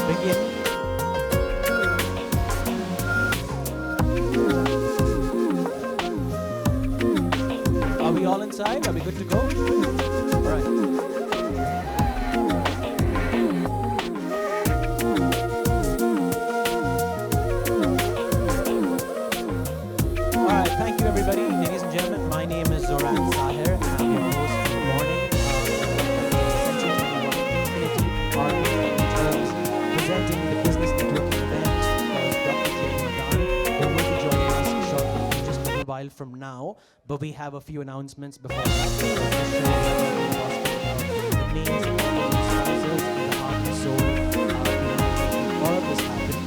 begin. Are we all inside? Are we good to go? All right. Thank you, everybody. Ladies and gentlemen, my name is Zoran Sahir, and I'm your host for the morning. Presenting the business networking event called Dr. Madaan. They will be joining us shortly, in just a little while from now. But we have a few announcements before that. The names of the sponsors and the heart and soul behind all of this happen.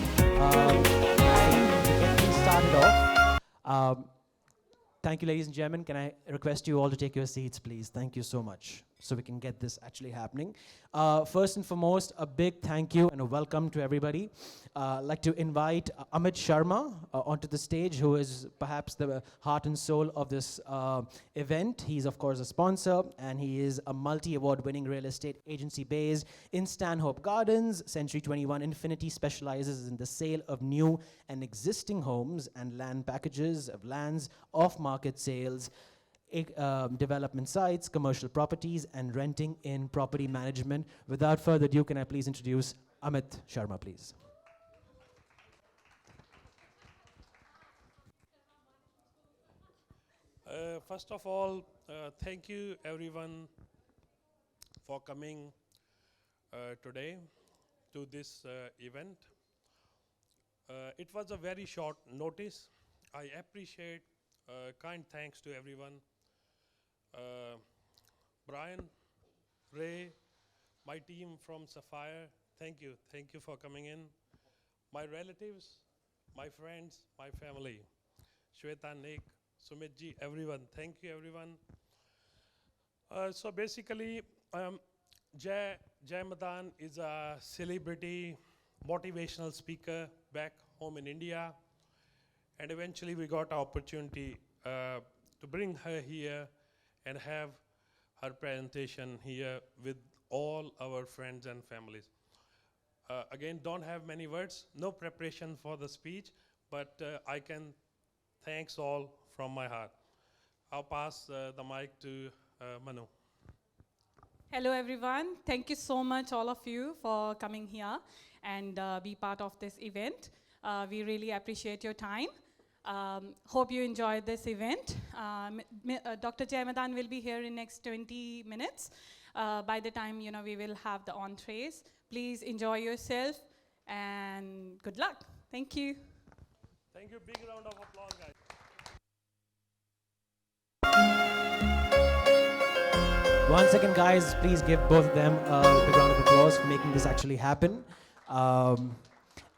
To get things started off. Thank you, ladies and gentlemen. Can I request you all to take your seats, please? Thank you so much, so we can get this actually happening. First and foremost, a big thank you and a welcome to everybody. I'd like to invite Amit Sharma onto the stage, who is perhaps the heart and soul of this event. He's, of course, a sponsor, and he is a multi-award winning real estate agency based in Stanhope Gardens. Century 21 Infinity specializes in the sale of new and existing homes and land packages of lands, off-market sales, development sites, commercial properties, and renting in property management. Without further ado, can I please introduce Amit Sharma, please? First of all, thank you everyone for coming today to this event. It was a very short notice. I appreciate kind thanks to everyone. Brian, Ray, my team from Sapphire, thank you. Thank you for coming in. My relatives, my friends, my family, Shweta, Nick, Sumit ji, everyone. Thank you, everyone. So basically, Jai Madaan is a celebrity, motivational speaker back home in India. And eventually we got an opportunity to bring her here and have her presentation here with all our friends and families. Again, don't have many words, no preparation for the speech, but I can thanks all from my heart. I'll pass the mic to Manu. Hello everyone. Thank you so much all of you for coming here and be part of this event. We really appreciate your time. Hope you enjoyed this event. Dr. Jai Madaan will be here in next 20 minutes. By the time we will have the entrees. Please enjoy yourself and good luck. Thank you. Thank you. Big round of applause, guys. One second, guys. Please give both of them a big round of applause for making this actually happen.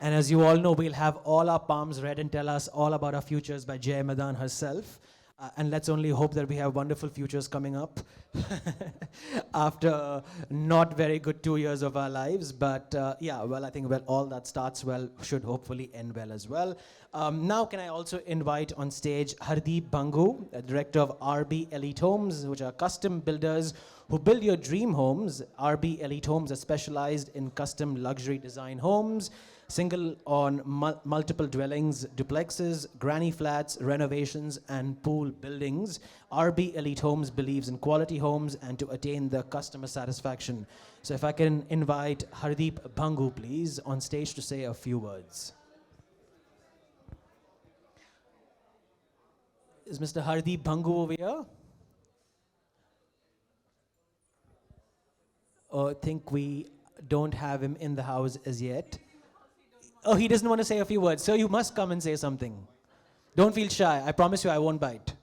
And as you all know, we'll have all our palms read and tell us all about our futures by Jai Madaan herself. And let's only hope that we have wonderful futures coming up after not very good 2 years of our lives. But yeah, well, I think all that starts well should hopefully end well as well. Now, can I also invite on stage Hardeep Bangu, director of RB Elite Homes, which are custom builders who build your dream homes. RB Elite Homes are specialized in custom luxury design homes, single on multiple dwellings, duplexes, granny flats, renovations, and pool buildings. RB Elite Homes believes in quality homes and to attain the customer satisfaction. So if I can invite Hardeep Bangu, please, on stage to say a few words. Is Mr. Hardeep Bangu over here? Oh, I think we don't have him in the house as yet. Oh, he doesn't want to say a few words. So you must come and say something. Don't feel shy. I promise you I won't bite.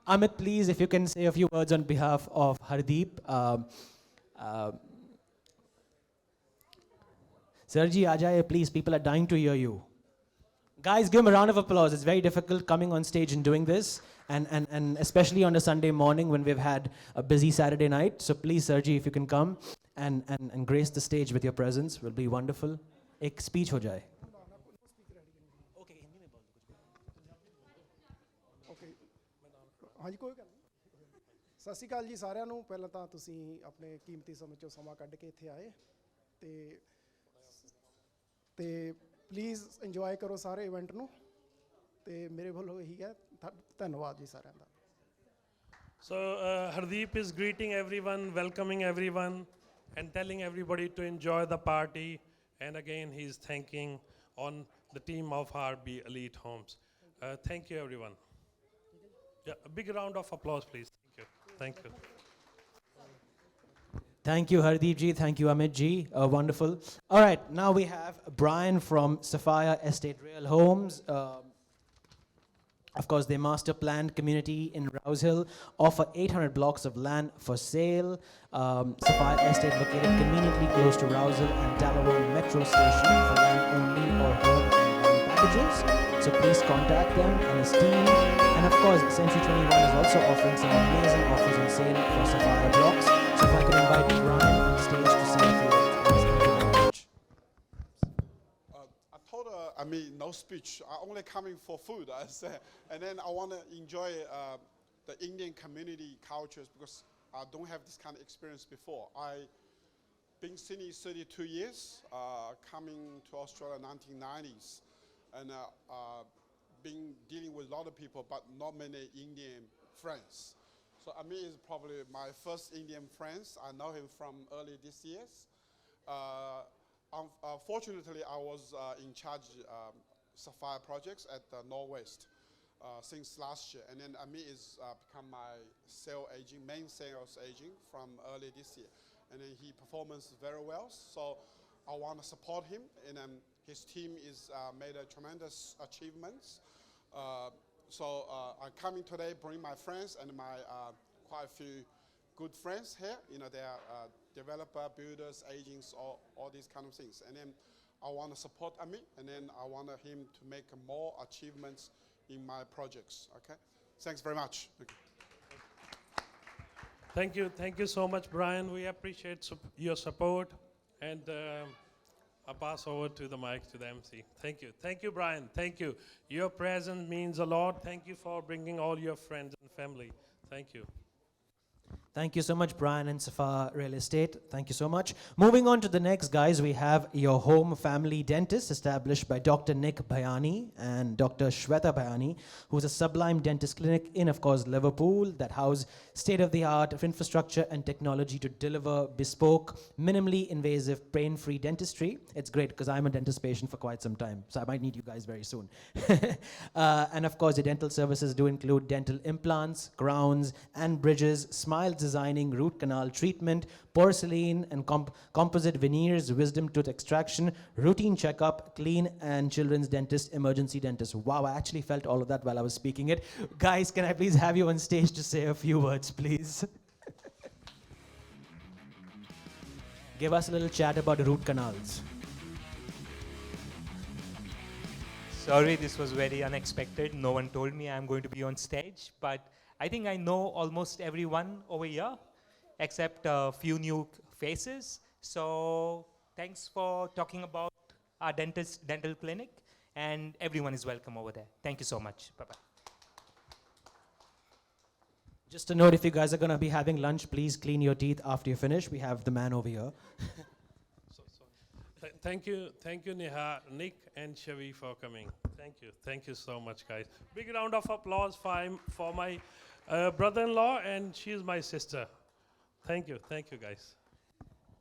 Amit, please, if you can say a few words on behalf of Hardeep. Sergi, Ajaye, please. People are dying to hear you. Guys, give him a round of applause. It's very difficult coming on stage and doing this. And especially on a Sunday morning when we've had a busy Saturday night. So please, Sergi, if you can come and grace the stage with your presence, will be wonderful. Ek speech ho jaye. ਹਾਂਜੀ ਕੋਈ ਗੱਲ ਨਹੀਂ। ਸਤਿ ਸ਼੍ਰੀ ਅਕਾਲ ਜੀ ਸਾਰਿਆਂ ਨੂੰ। ਪਹਿਲਾਂ ਤਾਂ ਤੁਸੀਂ ਆਪਣੇ ਕੀਮਤੀ ਸਮੇਂ ਚੋਂ ਸਮਾਂ ਕੱਢ ਕੇ ਇੱਥੇ ਆਏ ਤੇ ਤੇ ਪਲੀਜ਼ ਇੰਜੋਏ ਕਰੋ ਸਾਰੇ ਇਵੈਂਟ ਨੂੰ ਤੇ ਮੇਰੇ ਵੱਲੋਂ ਇਹੀ ਹੈ ਧੰਨਵਾਦ ਜੀ ਸਾਰਿਆਂ ਦਾ So Hardeep is greeting everyone, welcoming everyone, and telling everybody to enjoy the party. And again, he's thanking on the team of RB Elite Homes. Thank you, everyone. Yeah, a big round of applause, please. Thank you. Thank you. Thank you, Hardeep ji. Thank you, Amit ji. Wonderful. All right, now we have Brian from Sapphire Estate Real Homes. Of course, they master planned community in Rouse Hill, offer 800 blocks of land for sale. Sapphire Estate located conveniently close to Rouse Hill and Talawan Metro Station for land only or home and land packages. So please contact them and his team. And of course, Century 21 is also offering some amazing offers on sale for Sapphire blocks. So if I could invite Brian on stage to say a few words. Thank you very much. I told her, I mean, no speech. I only coming for food. I said, and then I want to enjoy the Indian community cultures because I don't have this kind of experience before. I been Sydney 32 years, coming to Australia 1990s, and been dealing with a lot of people, but not many Indian friends. So Ami is probably my first Indian friends. I know him from early this years. Fortunately, I was in charge Sapphire projects at the Northwest since last year, and then Ami is become my main sales agent from early this year, and then he performs very well. So I want to support him, and his team is made a tremendous achievements. So I'm coming today, bring my friends and my quite a few good friends here. You know, they are developer, builders, agents, all these kind of things. And then I want to support Ami, and then I want him to make more achievements in my projects. Okay, thanks very much. Thank you so much, Brian. We appreciate your support, and I'll pass over to the mic to the MC. Thank you, Brian. Thank you. Your presence means a lot. Thank you for bringing all your friends and family. Thank you. Thank you so much, Brian and Sapphire Real Estate. Thank you so much. Moving on to the next, guys, we have your home family dentist established by Dr. Nick Bhayani and Dr. Shweta Bhayani, who's a sublime dentist clinic in, of course, Liverpool that house state-of-the-art infrastructure and technology to deliver bespoke, minimally invasive, pain-free dentistry. It's great because I'm a dentist patient for quite some time, so I might need you guys very soon. And of course, the dental services do include dental implants, crowns, and bridges, smile designing, root canal treatment, porcelain and composite veneers, wisdom tooth extraction, routine checkup, clean and children's dentist, emergency dentist. Wow, I actually felt all of that while I was speaking it. Guys, can I please have you on stage to say a few words, please? Give us a little chat about root canals. Sorry, this was very unexpected. No one told me I'm going to be on stage, but I think I know almost everyone over here, except a few new faces. So thanks for talking about our dental clinic, and everyone is welcome over there. Thank you so much. Bye-bye. Just a note, if you guys are going to be having lunch, please clean your teeth after you finish. We have the man over here. Thank you, Nick and Shavi for coming. Thank you so much, guys. Big round of applause for my brother-in-law, and she's my sister. Thank you, guys.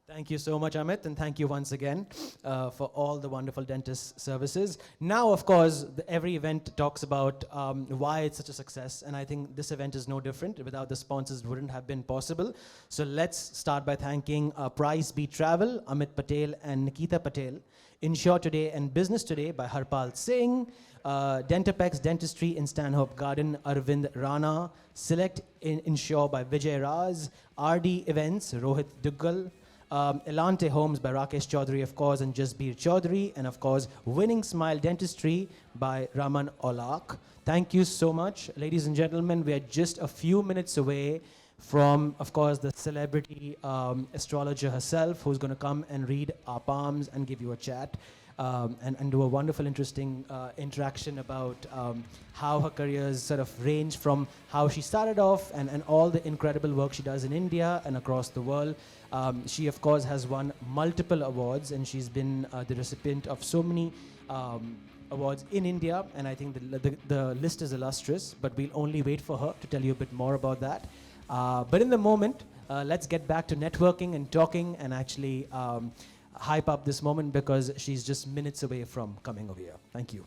Thank you so much, Amit, and thank you once again for all the wonderful dentist services. Now, of course, every event talks about why it's such a success, and I think this event is no different. Without the sponsors, it wouldn't have been possible. So let's start by thanking Price Beat Travel, Amit Patel and Nikita Patel, Insure Today and Business Today by Harpal Singh, Dentapex Dentistry in Stanhope Garden, Arvind Rana, Select Insure by Vijay Raz, RD Events, Rohit Duggal, Elante Homes by Rakesh Chaudhary, of course, and Jasbir Chaudhary, and of course, Winning Smile Dentistry by Raman Olak. Thank you so much. Ladies and gentlemen, we are just a few minutes away from, of course, the celebrity astrologer herself, who's going to come and read our palms and give you a chat. And do a wonderful, interesting interaction about how her careers sort of range from how she started off and all the incredible work she does in India and across the world. She, of course, has won multiple awards, and she's been the recipient of so many awards in India, and I think the list is illustrious, but we'll only wait for her to tell you a bit more about that. But in the moment, let's get back to networking and talking and actually hype up this moment, because she's just minutes away from coming over here. Thank you.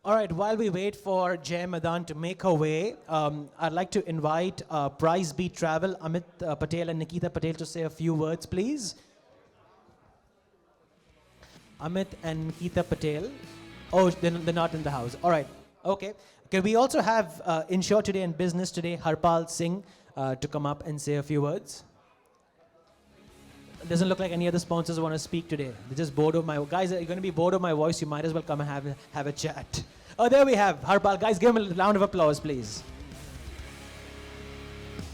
All right, while we wait for Jai Madaan to make her way, I'd like to invite Prize Beat Travel, Amit Patel and Nikita Patel, to say a few words, please. Amit and Nikita Patel. Oh, they're not in the house. All right, okay. Can we also have Insure Today and Business Today, Harpal Singh, to come up and say a few words? It doesn't look like any other sponsors want to speak today. They're just bored of my... Guys, you're going to be bored of my voice. You might as well come and have a chat. Oh, there we have Harpal. Guys, give him a round of applause, please.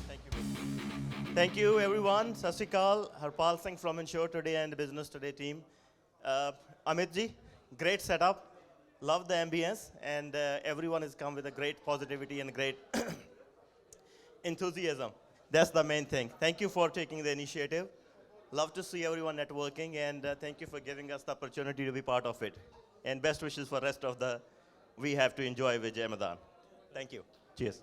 Thank you. Thank you, everyone. Sat Sri Akal, Harpal Singh from Insure Today and Business Today team. Amit ji, great setup. Love the ambience, and everyone has come with a great positivity and great enthusiasm. That's the main thing. Thank you for taking the initiative. Love to see everyone networking, and thank you for giving us the opportunity to be part of it. And best wishes for the rest of the we have to enjoy with Madaan. Thank you. Cheers.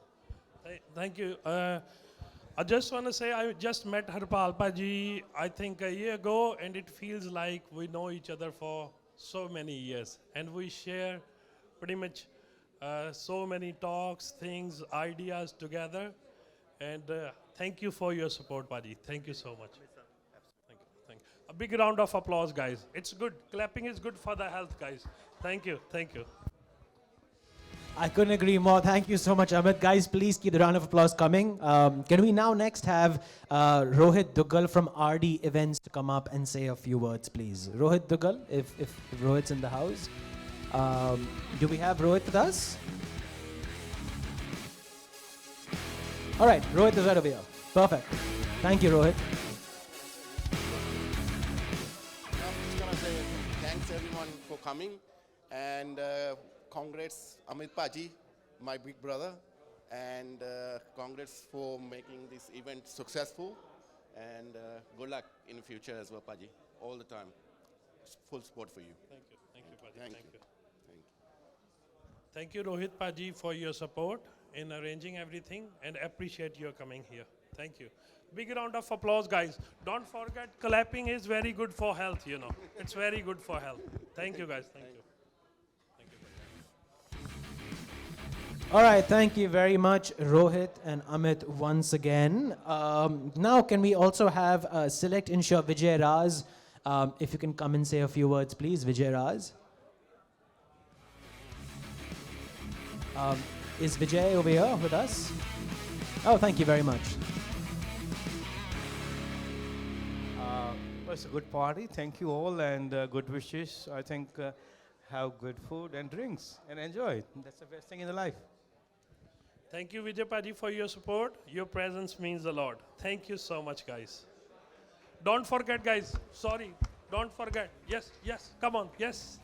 Thank you. I just want to say I just met Harpal Paji, I think a year ago, and it feels like we know each other for so many years. And we share pretty much so many talks, things, ideas together. And thank you for your support, Paji. Thank you so much. Thank you. Thank you. A big round of applause, guys. It's good. Clapping is good for the health, guys. Thank you. Thank you. I couldn't agree more. Thank you so much, Amit. Guys, please keep the round of applause coming. Can we now next have Rohit Duggal from RD Events to come up and say a few words, please? Rohit Duggal, if Rohit's in the house. Do we have Rohit with us? All right, Rohit is right over here. Perfect. Thank you, Rohit. I'm just going to say thanks everyone for coming, and congrats Amit Paji, my big brother, and congrats for making this event successful, and good luck in the future as well, Paji, all the time. Full support for you. Thank you. Thank you, Paji. Thank you. you. Thank you. Thank you, Rohit Paji, for your support in arranging everything and appreciate your coming here. Thank you. Big round of applause, guys. Don't forget, clapping is very good for health, you know. It's very good for health. Thank you, guys. Thank you. All right, thank you very much, Rohit and Amit, once again. Now, can we also have Select Insure Vijay Raz? If you can come and say a few words, please, Vijay Raz. Is Vijay over here with us? Oh, thank you very much. Well, it's a good party. Thank you all, and good wishes. I think have good food and drinks and enjoy it. That's the best thing in the life. Thank you, Vijay Paji, for your support. Your presence means a lot. Thank you so much, guys. Don't forget, guys. Sorry. Don't forget. Yes, yes. Come on. Yes.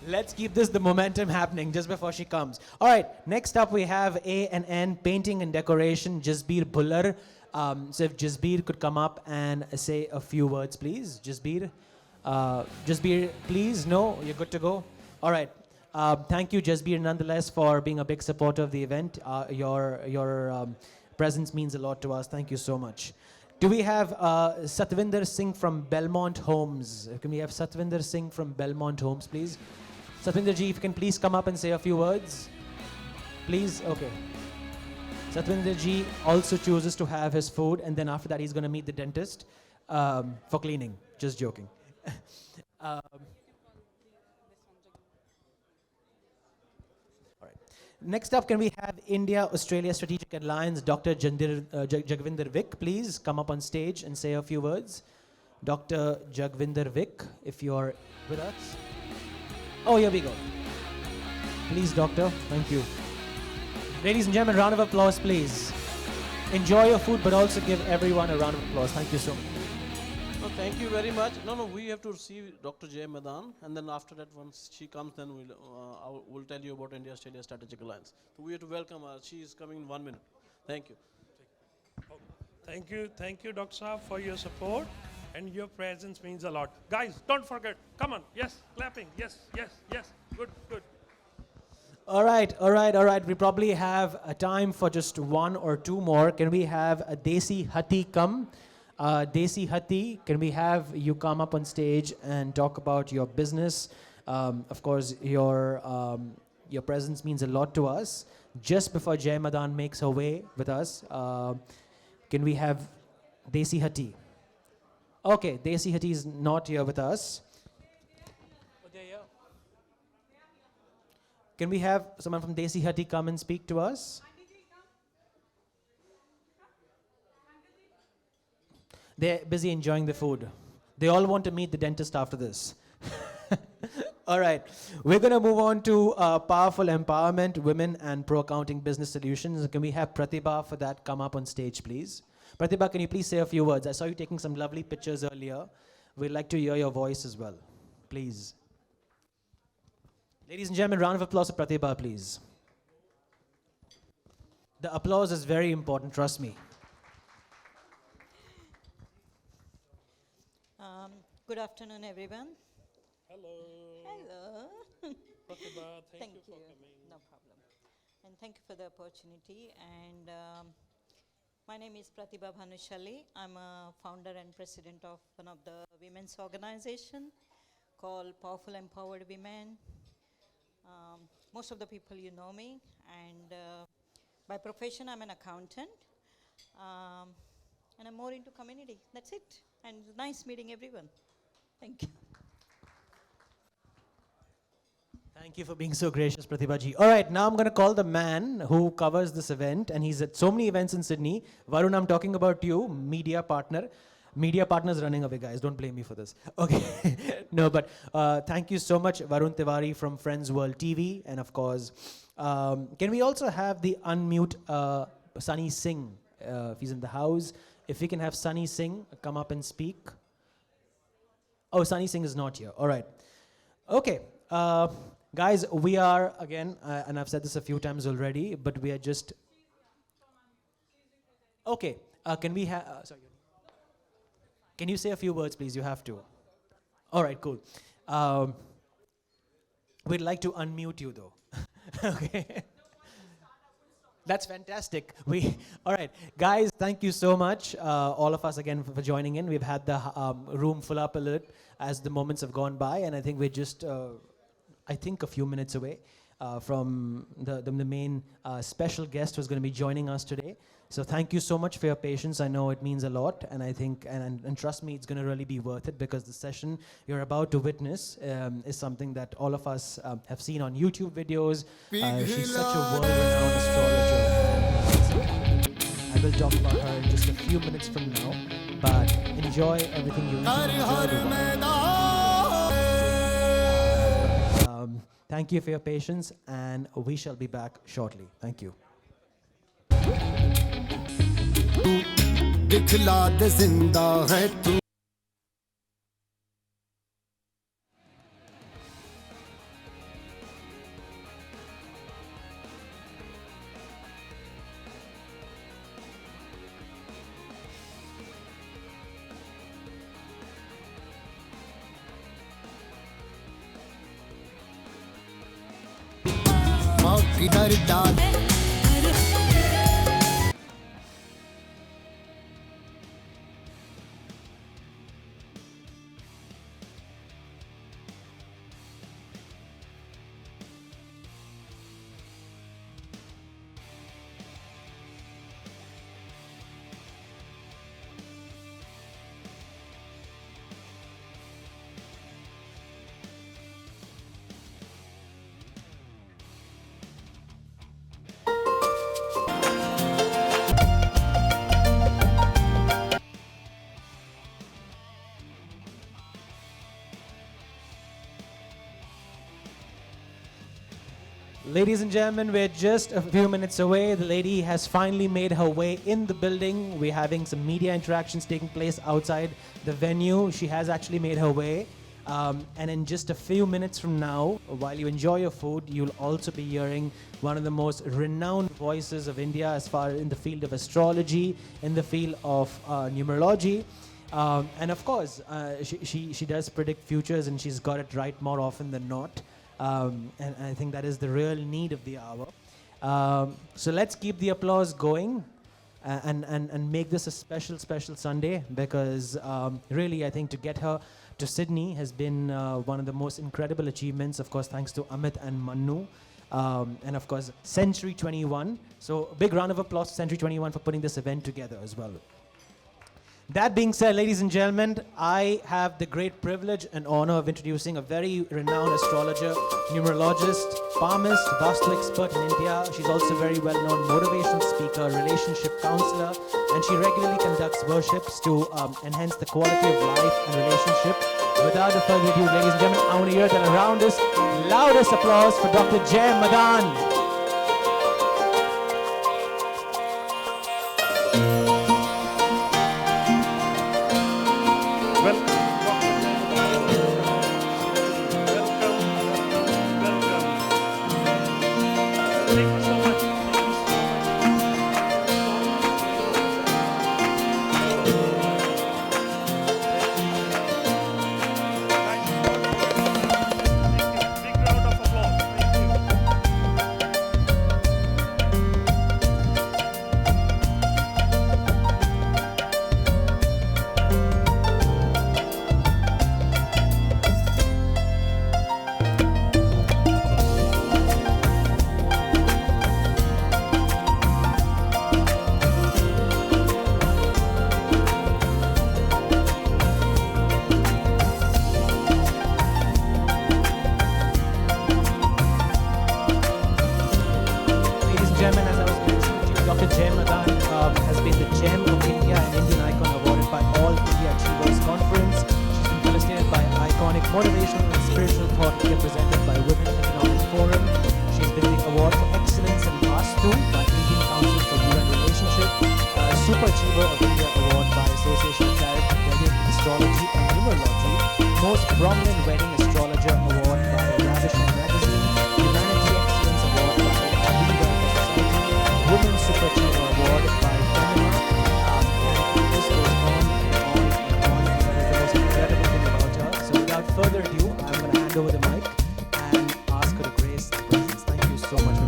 Let's keep the momentum happening just before she comes. All right, next up we have A&N Painting and Decoration, Jasbir Bhullar. So if Jasbir could come up and say a few words, please. Jasbir, please. No, you're good to go. All right. Thank you, Jasbir, nonetheless, for being a big supporter of the event. Your presence means a lot to us. Thank you so much. Do we have Satvinder Singh from Belmont Homes? Can we have Satvinder Singh from Belmont Homes, please? Satvinder ji, if you can please come up and say a few words. Please, okay. Satvinder ji also chooses to have his food, and then after that he's going to meet the dentist for cleaning. Just joking. Next up, can we have India-Australia Strategic Alliance, Dr. Jagvinder Vik, please come up on stage and say a few words. Dr. Jagvinder Vik, if you're with us. Oh, here we go. Please, doctor. Thank you. Ladies and gentlemen, round of applause, please. Enjoy your food, but also give everyone a round of applause. Thank you so much. No, thank you very much. No, we have to receive Dr. J. Madaan, and then after that, once she comes, then we'll tell you about India-Australia Strategic Alliance. So we have to welcome her. She is coming in 1 minute. Thank you. Thank you, Dr. Saab, for your support, and your presence means a lot. Guys, don't forget. Come on. Yes, clapping. Yes, yes, yes. Good, good. All right. We probably have a time for just one or two more. Can we have a Desi Hati come? Desi Hati, can we have you come up on stage and talk about your business? Of course, your presence means a lot to us. Just before Jai Madaan makes her way with us, can we have Desi Hati? Okay, Desi Hati is not here with us. Can we have someone from Desi Hati come and speak to us? They're busy enjoying the food. They all want to meet the dentist after this. All right. We're going to move on to Powerful Empowerment, Women and Pro Accounting Business Solutions. Can we have Pratibha for that come up on stage, please? Pratibha, can you please say a few words? I saw you taking some lovely pictures earlier. We'd like to hear your voice as well. Please. Ladies and gentlemen, round of applause for Pratibha, please. The applause is very important, trust me. Good afternoon, everyone. Hello. Hello. Pratibha, thank you for coming. No problem. And thank you for the opportunity. And my name is Pratibha Bhanushalli. I'm a founder and president of one of the women's organization called Powerful Empowered Women. Most of the people you know me, and by profession I'm an accountant, and I'm more into community. That's it. And nice meeting everyone. Thank you. Thank you for being so gracious, Pratibha ji. All right, now I'm going to call the man who covers this event, and he's at so many events in Sydney. Varun, I'm talking about you, media partner. Media partner's running away, guys. Don't blame me for this. Okay. No, but thank you so much, Varun Tiwari from Friends World TV. And of course, can we also have the unmute Sunny Singh, if he's in the house? If we can have Sunny Singh come up and speak. Oh, Sunny Singh is not here. All right. Okay. Guys, we are, again, and I've said this a few times already, but we are just... Okay. Can we have... sorry. Can you say a few words, please? You have to. All right, cool. We'd like to unmute you, though. Okay. That's fantastic. All right, guys, thank you so much, all of us again for joining in. We've had the room full up a little as the moments have gone by, and I think we're just, I think, a few minutes away from the main special guest who's going to be joining us today. So thank you so much for your patience. I know it means a lot, and I think, and trust me, it's going to really be worth it, because the session you're about to witness is something that all of us have seen on YouTube videos. She's such a world-renowned astrologer. I will talk about her in just a few minutes from now, but enjoy everything you enjoy. Thank you for your patience, and we shall be back shortly. Thank you. दिखला दे जिंदा है तू माँ किधर डाल Ladies and gentlemen, we're just a few minutes away. The lady has finally made her way in the building. We're having some media interactions taking place outside the venue. She has actually made her way. And in just a few minutes from now, while you enjoy your food, you'll also be hearing one of the most renowned voices of India as far in the field of astrology, in the field of numerology. And of course, she does predict futures, and she's got it right more often than not. And I think that is the real need of the hour. So let's keep the applause going and make this a special Sunday, because really I think to get her to Sydney has been one of the most incredible achievements, of course, thanks to Amit and Manu. And of course, Century 21. So a big round of applause to Century 21 for putting this event together as well. That being said, ladies and gentlemen, I have the great privilege and honor of introducing a very renowned astrologer, numerologist, palmist, vastu expert in India. She's also a very well-known motivational speaker, relationship counselor, and she regularly conducts worships to enhance the quality of life and relationship. Without further ado, ladies and gentlemen, I want to hear the loudest applause for Dr. Jay Madaan. Motivational and spiritual thought leader presented by Women Economic Forum. She's been the award for excellence in Vastu by Indian Council for UN Relationship, Super Achiever of India Award by Association of Direct Wedding Astrology and Numerology, Most Prominent Wedding Astrologer Award by Ravishing Magazine, Humanity Excellence Award by We Welfare Society, Women's Super Achiever Award by Femina, and this goes on and on and on. That is the most incredible thing about her. So without further ado, I'm going to hand over the mic and ask her to grace the presence. Thank you so much.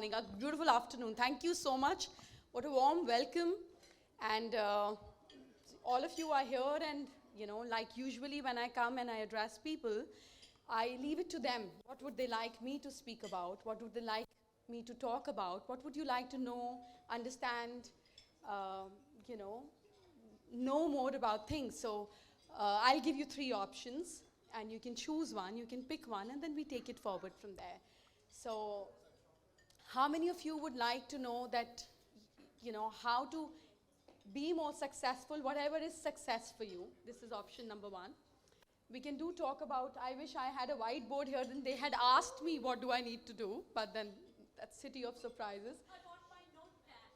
morning, a beautiful afternoon. Thank you so much. What a warm welcome. And all of you are here, and like usually when I come and I address people, I leave it to them. What would they like me to speak about? What would they like me to talk about? What would you like to know, understand, know more about things? So I'll give you 3 options, and you can choose one, you can pick one, and then we take it forward from there. So how many of you would like to know that, how to be more successful, whatever is success for you? This is option number 1. We can talk about, I wish I had a whiteboard here, then they had asked me what do I need to do, but then that's city of surprises. I want my notepad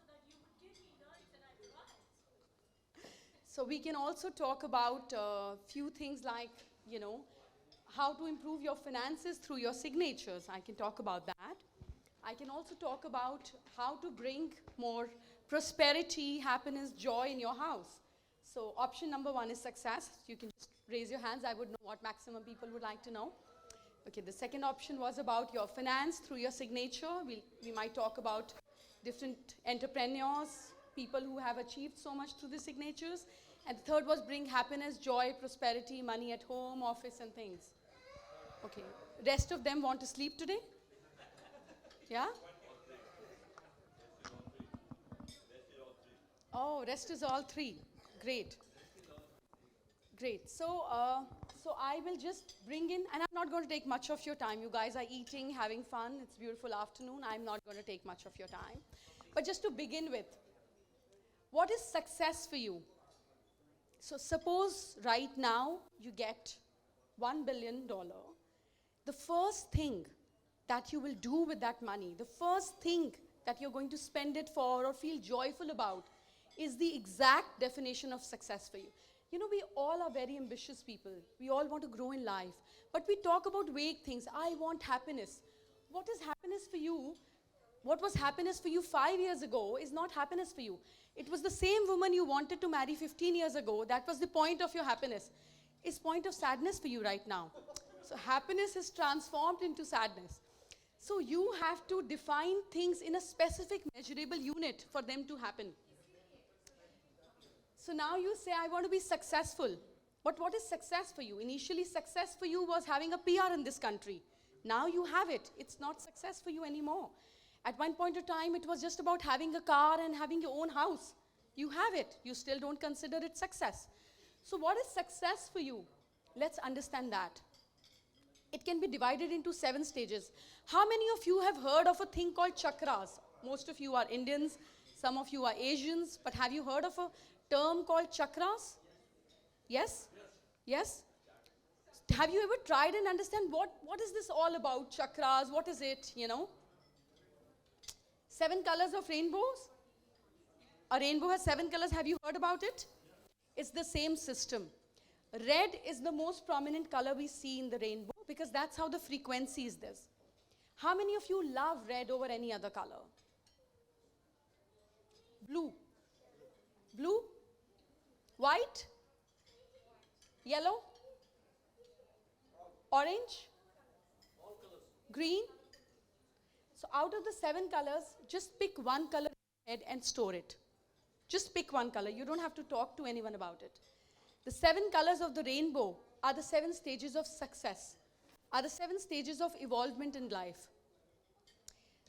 so that you could give me notes and I could write. So we can also talk about a few things like, how to improve your finances through your signatures. I can talk about that. I can also talk about how to bring more prosperity, happiness, joy in your house. So option number 1 is success. You can just raise your hands. I would know what maximum people would like to know. Okay, the second option was about your finance through your signature. We might talk about different entrepreneurs, people who have achieved so much through the signatures. And the third was bring happiness, joy, prosperity, money at home, office, and things. Okay, rest of them want to sleep today? Yeah? Oh, rest is all 3. Great. Great. So I will just bring in, and I'm not going to take much of your time. You guys are eating, having fun. It's a beautiful afternoon. I'm not going to take much of your time. But just to begin with, what is success for you? So suppose right now you get $1 billion. The first thing that you will do with that money, the first thing that you're going to spend it for or feel joyful about is the exact definition of success for you. We all are very ambitious people. We all want to grow in life. But we talk about vague things. I want happiness. What is happiness for you? What was happiness for you 5 years ago is not happiness for you. It was the same woman you wanted to marry 15 years ago. That was the point of your happiness. It's point of sadness for you right now. So happiness is transformed into sadness. So you have to define things in a specific measurable unit for them to happen. So now you say, I want to be successful. But what is success for you? Initially, success for you was having a PR in this country. Now you have it. It's not success for you anymore. At one point of time, it was just about having a car and having your own house. You have it. You still don't consider it success. So what is success for you? Let's understand that. It can be divided into 7 stages. How many of you have heard of a thing called chakras? Most of you are Indians. Some of you are Asians. But have you heard of a term called chakras? Yes? Yes? Have you ever tried and understand what is this all about? Chakras, what is it, 7 colors of rainbows? A rainbow has 7 colors. Have you heard about it? It's the same system. Red is the most prominent color we see in the rainbow because that's how the frequency is this. How many of you love red over any other color? Blue. Blue? White? Yellow? Orange? Green? So out of the 7 colors, just pick one color in your head and store it. Just pick one color. You don't have to talk to anyone about it. The 7 colors of the rainbow are the 7 stages of success, are the 7 stages of evolvement in life.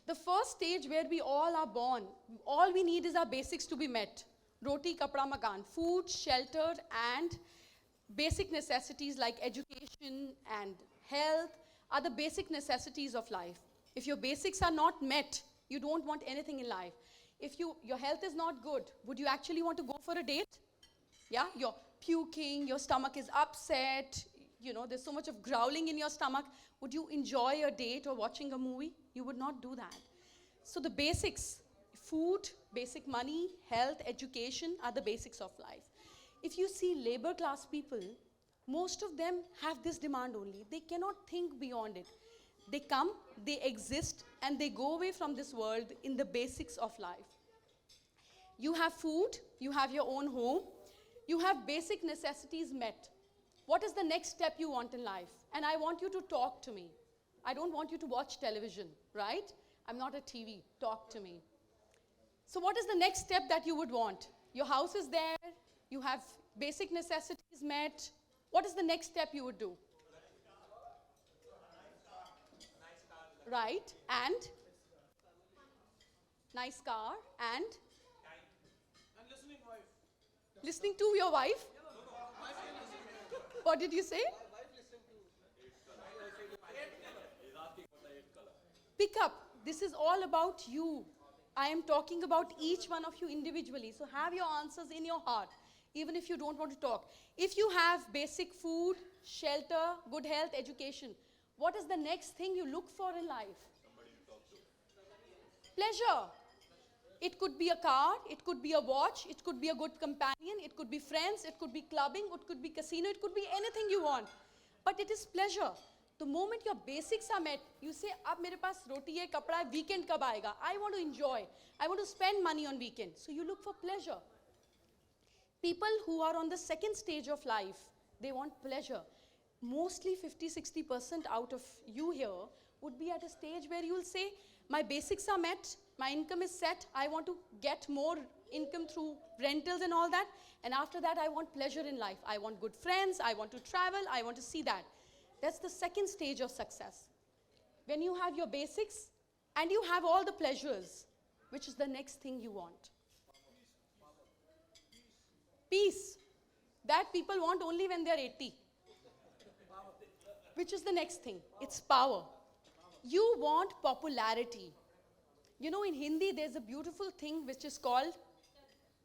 The first stage where we all are born, all we need is our basics to be met. Roti, kapda, makan, food, shelter, and basic necessities like education and health are the basic necessities of life. If your basics are not met, you don't want anything in life. If your health is not good, would you actually want to go for a date? Yeah, you're puking, your stomach is upset, there's so much of growling in your stomach. Would you enjoy a date or watching a movie? You would not do that. So the basics, food, basic money, health, education are the basics of life. If you see labor class people, most of them have this demand only. They cannot think beyond it. They come, they exist, and they go away from this world in the basics of life. You have food, you have your own home, you have basic necessities met. What is the next step you want in life? And I want you to talk to me. I don't want you to watch television, right? I'm not a TV. Talk to me. So what is the next step that you would want? Your house is there. You have basic necessities met. What is the next step you would do? Right. And? Nice car. And? And listening wife. Listening to your wife? What did you say? Pick up. This is all about you. I am talking about each one of you individually. So have your answers in your heart, even if you don't want to talk. If you have basic food, shelter, good health, education, what is the next thing you look for in life? Pleasure. It could be a car, it could be a watch, it could be a good companion, it could be friends, it could be clubbing, it could be casino, it could be anything you want. But it is pleasure. The moment your basics are met, you say, ab mere paas roti hai, kapda hai, weekend kab aayega? I want to enjoy. I want to spend money on weekend. So you look for pleasure. People who are on the second stage of life, they want pleasure. Mostly 50-60% out of you here would be at a stage where you will say, my basics are met, my income is set, I want to get more income through rentals and all that, and after that I want pleasure in life. I want good friends, I want to travel, I want to see that. That's the second stage of success. When you have your basics and you have all the pleasures, which is the next thing you want? Peace. That people want only when they're 80. Which is the next thing? It's power. You want popularity. You know, in Hindi, there's a beautiful thing which is called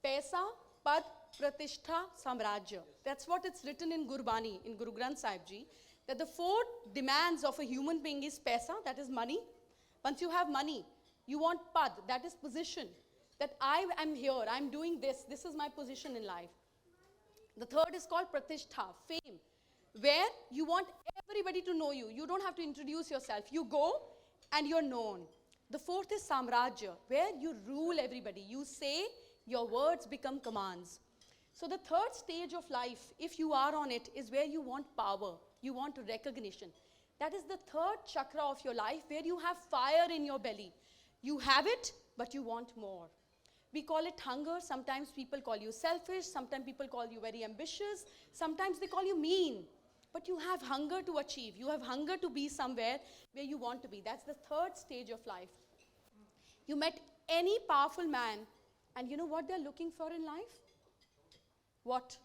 Paisa, Pad, Pratishtha, Samrajya. That's what it's written in Gurbani, in Guru Granth Sahib Ji, that the 4 demands of a human being is Paisa, that is money. Once you have money, you want Pad, that is position. That I am here, I'm doing this is my position in life. The third is called Pratishtha, fame, where you want everybody to know you. You don't have to introduce yourself. You go and you're known. The fourth is Samrajya, where you rule everybody. You say, your words become commands. So the third stage of life, if you are on it, is where you want power. You want recognition. That is the third chakra of your life, where you have fire in your belly. You have it, but you want more. We call it hunger. Sometimes people call you selfish. Sometimes people call you very ambitious. Sometimes they call you mean. But you have hunger to achieve. You have hunger to be somewhere where you want to be. That's the third stage of life. You met any powerful man, and you know what they're looking for in life? What?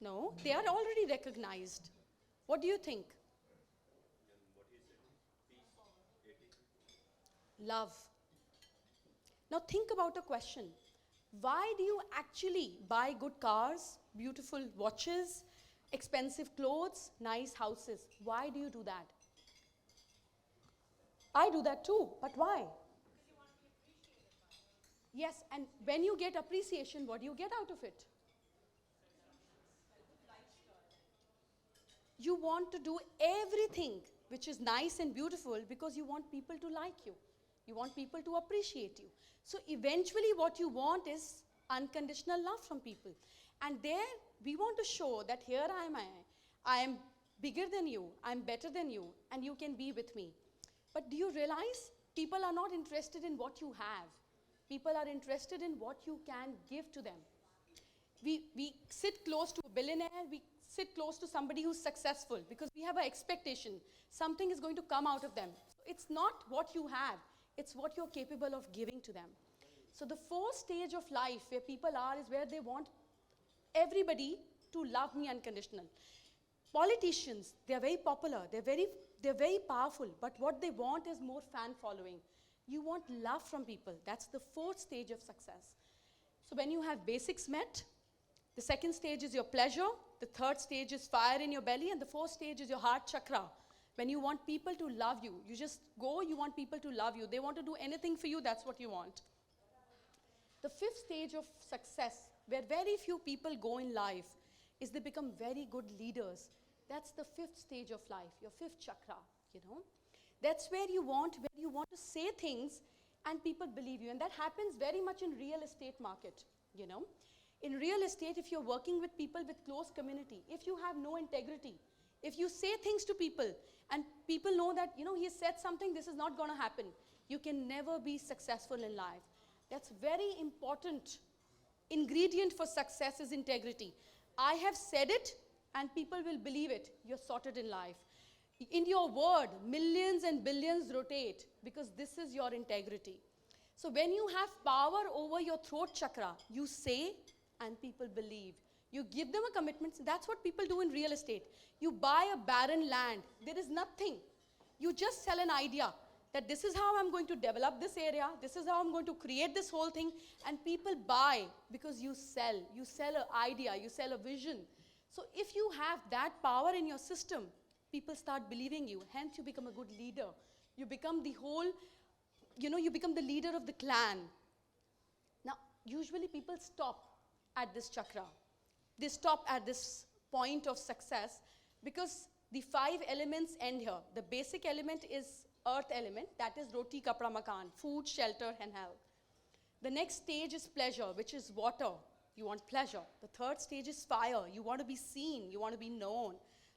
No, they are already recognized. What do you think? Love. Now think about a question. Why do you actually buy good cars, beautiful watches, expensive clothes, nice houses? Why do you do that? I do that too, but why? Yes, and when you get appreciation, what do you get out of it? You want to do everything which is nice and beautiful because you want people to like you. You want people to appreciate you. So eventually what you want is unconditional love from people. And there we want to show that here I am bigger than you, I'm better than you, and you can be with me. But do you realize people are not interested in what you have. People are interested in what you can give to them. We sit close to a billionaire, we sit close to somebody who's successful because we have an expectation. Something is going to come out of them. So it's not what you have, it's what you're capable of giving to them. So the fourth stage of life where people are is where they want everybody to love me unconditional. Politicians, they're very popular, they're very powerful, but what they want is more fan following. You want love from people. That's the fourth stage of success. So when you have basics met, the second stage is your pleasure, the third stage is fire in your belly, and the fourth stage is your heart chakra. When you want people to love you, you just go, you want people to love you. They want to do anything for you, that's what you want. The fifth stage of success, where very few people go in life, is they become very good leaders. That's the fifth stage of life, your fifth chakra, you know. That's where you want to say things and people believe you. And that happens very much in real estate market, you know. In real estate, if you're working with people with close community, if you have no integrity, If you say things to people and people know that, he has said something, this is not going to happen, you can never be successful in life. That's very important ingredient for success is integrity. I have said it and people will believe it. You're sorted in life. In your word, millions and billions rotate because this is your integrity. So when you have power over your throat chakra, you say and people believe. You give them a commitment. That's what people do in real estate. You buy a barren land. There is nothing. You just sell an idea that this is how I'm going to develop this area. This is how I'm going to create this whole thing. And people buy because you sell. You sell an idea. You sell a vision. So if you have that power in your system, people start believing you. Hence, you become a good leader. You become the whole, you become the leader of the clan. Now, usually people stop at this chakra. They stop at this point of success because the 5 elements end here. The basic element is earth element, that is roti, kapra, makan, food, shelter, and health. The next stage is pleasure, which is water. You want pleasure. The third stage is fire. You want to be seen. You want to be known.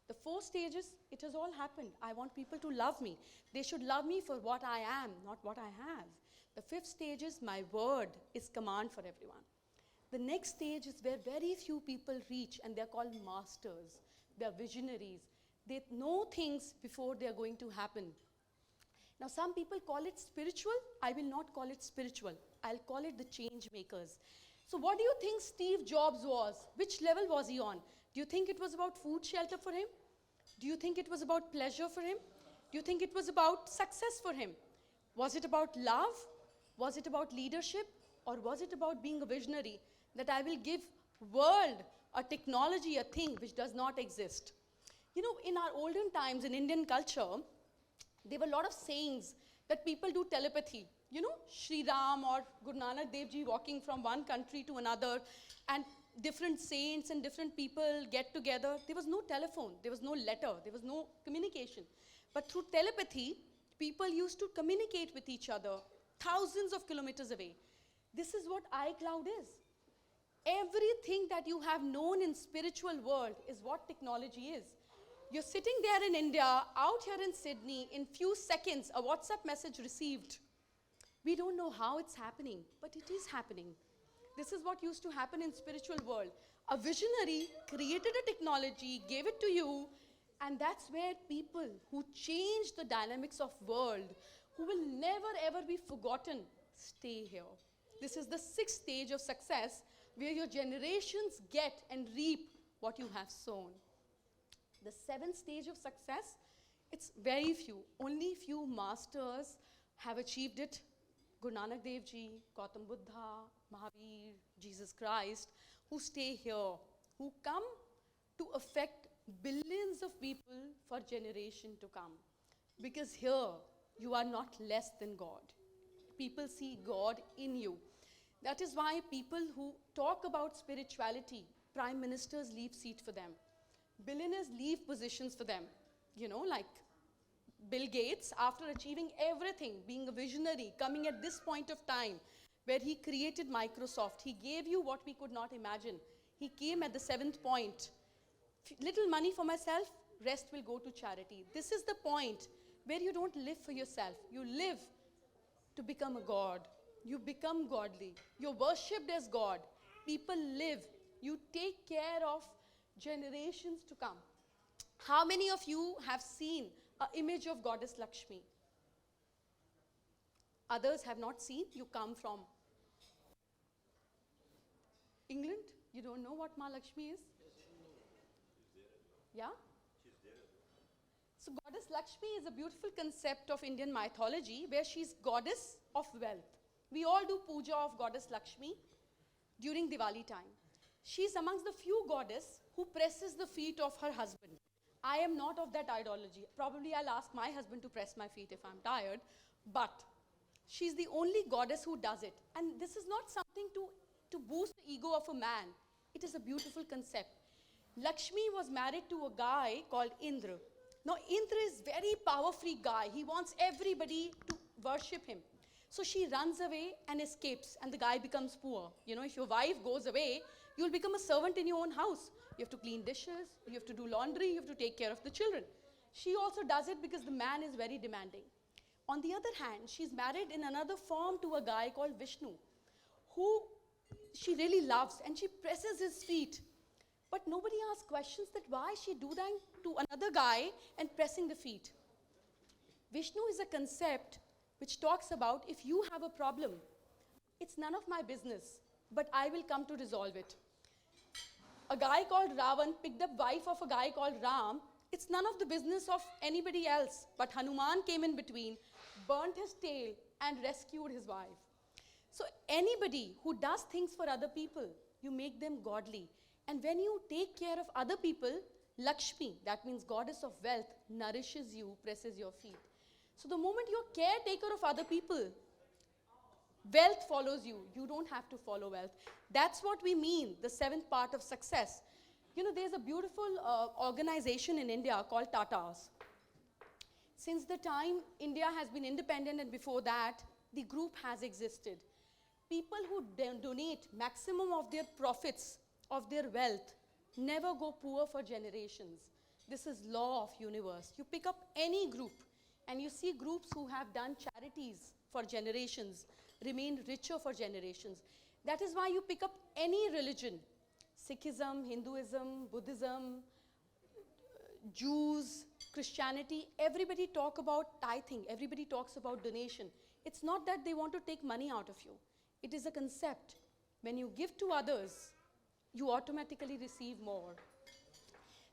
The 4th stage is, it has all happened. I want people to love me. They should love me for what I am, not what I have. The 5th stage is my word is command for everyone. The next stage is where very few people reach, and they're called masters. They're visionaries. They know things before they're going to happen. Now, some people call it spiritual. I will not call it spiritual. I'll call it the change makers. So what do you think Steve Jobs was? Which level was he on? Do you think it was about food, shelter for him? Do you think it was about pleasure for him? Do you think it was about success for him? Was it about love? Was it about leadership? Or was it about being a visionary? That I will give world a technology, a thing which does not exist. In our olden times in Indian culture, there were a lot of sayings that people do telepathy. Sri Ram or Guru Nanak Dev Ji walking from one country to another, and different saints and different people get together. There was no telephone, there was no letter, there was no communication. But through telepathy, people used to communicate with each other thousands of kilometers away. This is what iCloud is. Everything that you have known in spiritual world is what technology is. You're sitting there in India, out here in Sydney, in few seconds, a WhatsApp message received. We don't know how it's happening, but it is happening. This is what used to happen in spiritual world. A visionary created a technology, gave it to you, and that's where people who change the dynamics of world, who will never ever be forgotten, stay here. This is the 6th stage of success, where your generations get and reap what you have sown. The 7th stage of success, it's very few. Only few masters have achieved it. Guru Nanak Dev Ji, Gautam Buddha, Mahavir, Jesus Christ, who stay here, who come to affect billions of people for generation to come. Because here, you are not less than God. People see God in you. That is why people who talk about spirituality, prime ministers leave seat for them. Billionaires leave positions for them. Like Bill Gates, after achieving everything, being a visionary, coming at this point of time, where he created Microsoft, he gave you what we could not imagine. He came at the 7th point. Little money for myself, rest will go to charity. This is the point where you don't live for yourself. You live to become a God. You become godly. You're worshipped as God. People live. You take care of generations to come. How many of you have seen an image of Goddess Lakshmi? Others have not seen. You come from England. You don't know what Ma Lakshmi is? Yeah? So Goddess Lakshmi is a beautiful concept of Indian mythology where she's goddess of wealth. We all do puja of Goddess Lakshmi during Diwali time. She's amongst the few goddess who presses the feet of her husband. I am not of that ideology. Probably I'll ask my husband to press my feet if I'm tired, but she's the only goddess who does it. And this is not something to boost the ego of a man. It is a beautiful concept. Lakshmi was married to a guy called Indra. Now Indra is very power-free guy. He wants everybody to worship him. So she runs away and escapes, and the guy becomes poor. If your wife goes away, you'll become a servant in your own house. You have to clean dishes, you have to do laundry, you have to take care of the children. She also does it because the man is very demanding. On the other hand, she's married in another form to a guy called Vishnu, who she really loves, and she presses his feet. But nobody asks questions that why she do that to another guy and pressing the feet. Vishnu is a concept which talks about if you have a problem, it's none of my business, but I will come to resolve it. A guy called Ravan picked up wife of a guy called Ram. It's none of the business of anybody else, but Hanuman came in between, burnt his tail, and rescued his wife. So anybody who does things for other people, you make them godly. And when you take care of other people, Lakshmi, that means goddess of wealth, nourishes you, presses your feet. So the moment you're caretaker of other people, wealth follows you. You don't have to follow wealth. That's what we mean, the seventh part of success. You know, there's a beautiful organization in India called Tatas. Since the time India has been independent and before that, the group has existed. People who donate maximum of their profits, of their wealth, never go poor for generations. This is law of universe. You pick up any group and you see groups who have done charities for generations, remain richer for generations. That is why you pick up any religion, Sikhism, Hinduism, Buddhism, Jews, Christianity, everybody talk about tithing, everybody talks about donation. It's not that they want to take money out of you. It is a concept. When you give to others, you automatically receive more.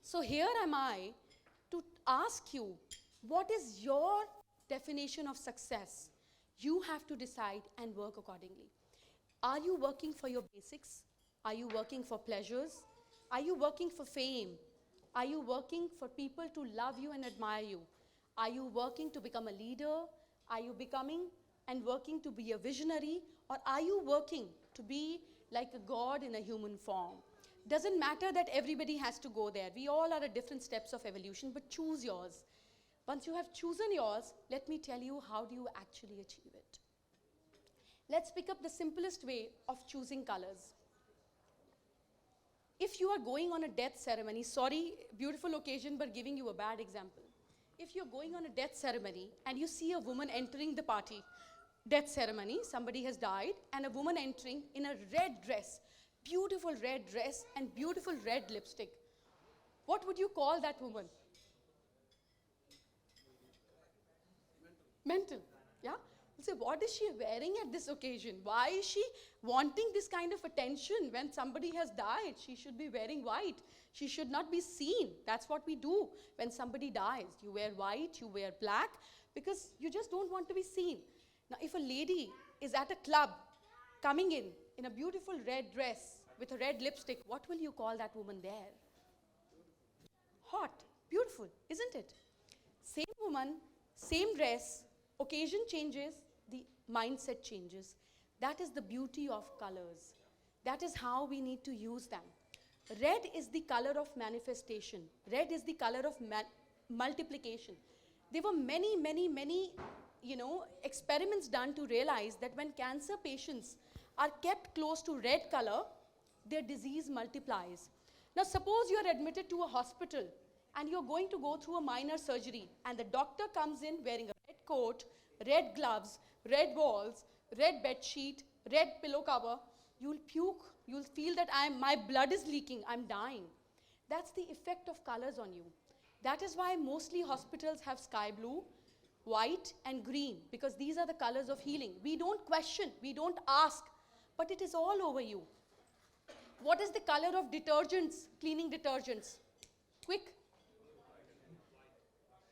So here am I to ask you, what is your definition of success? You have to decide and work accordingly. Are you working for your basics? Are you working for pleasures? Are you working for fame? Are you working for people to love you and admire you? Are you working to become a leader? Are you becoming and working to be a visionary? Or are you working to be like a god in a human form? Doesn't matter that everybody has to go there. We all are at different steps of evolution, but choose yours. Once you have chosen yours, let me tell you how do you actually achieve it. Let's pick up the simplest way of choosing colors. If you are going on a death ceremony, sorry, beautiful occasion, but giving you a bad example. If you're going on a death ceremony and you see a woman entering the party, death ceremony, somebody has died, and a woman entering in a red dress, beautiful red dress and beautiful red lipstick, what would you call that woman? Mental, yeah? You say, what is she wearing at this occasion? Why is she wanting this kind of attention when somebody has died? She should be wearing white. She should not be seen. That's what we do when somebody dies. You wear white, you wear black, because you just don't want to be seen. Now, if a lady is at a club coming in a beautiful red dress with a red lipstick, what will you call that woman there? Hot, beautiful, isn't it? Same woman, same dress, occasion changes, the mindset changes. That is the beauty of colors. That is how we need to use them. Red is the color of manifestation. Red is the color of multiplication. There were many, experiments done to realize that when cancer patients are kept close to red color, their disease multiplies. Now, suppose you are admitted to a hospital and you're going to go through a minor surgery, and the doctor comes in wearing a red coat, red gloves, red walls, red bed sheet, red pillow cover. You'll puke. You'll feel that my blood is leaking. I'm dying. That's the effect of colors on you. That is why mostly hospitals have sky blue, white, and green, because these are the colors of healing. We don't question, we don't ask, but it is all over you. What is the color of detergents, cleaning detergents? Quick.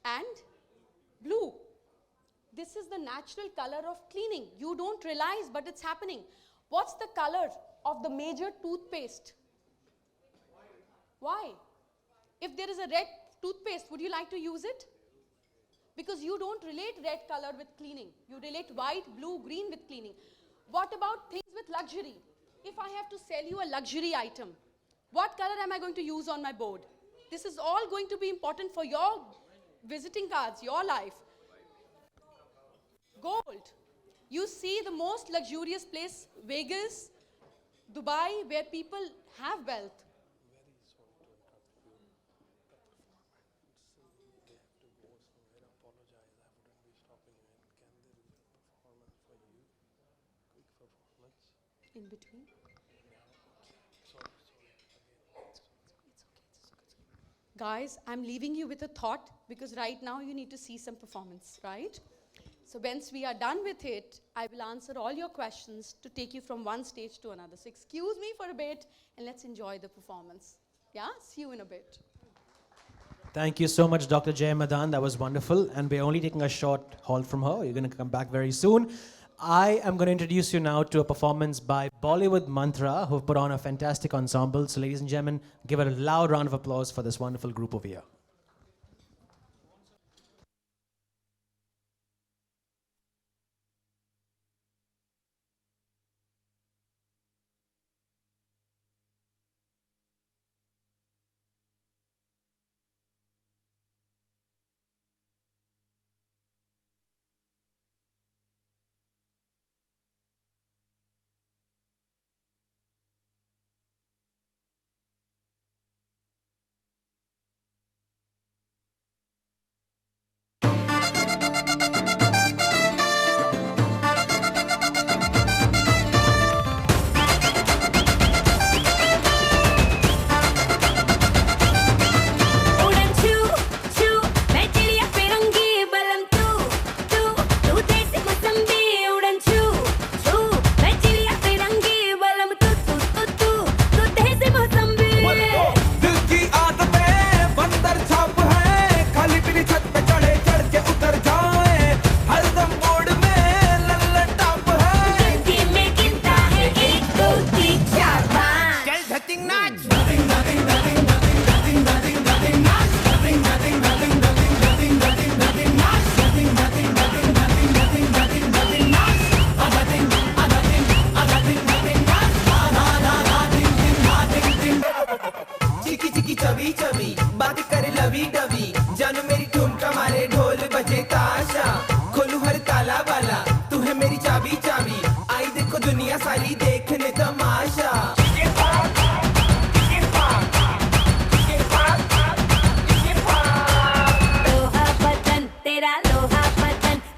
And blue. This is the natural color of cleaning. You don't realize, but it's happening. What's the color of the major toothpaste? Why? If there is a red toothpaste, would you like to use it? Because you don't relate red color with cleaning. You relate white, blue, green with cleaning. What about things with luxury? If I have to sell you a luxury item, what color am I going to use on my board? This is all going to be important for your visiting cards, your life. Gold. You see the most luxurious place, Vegas, Dubai, where people have wealth. In between. Guys, I'm leaving you with a thought because right now you need to see some performance, right? So once we are done with it, I will answer all your questions to take you from one stage to another. So excuse me for a bit and let's enjoy the performance. Yeah, see you in a bit. Thank you so much, Dr. Jay Madaan. That was wonderful. And we're only taking a short halt from her. You're going to come back very soon. I am going to introduce you now to a performance by Bollywood Mantra, who've put on a fantastic ensemble. So ladies and gentlemen, give a loud round of applause for this wonderful group over here.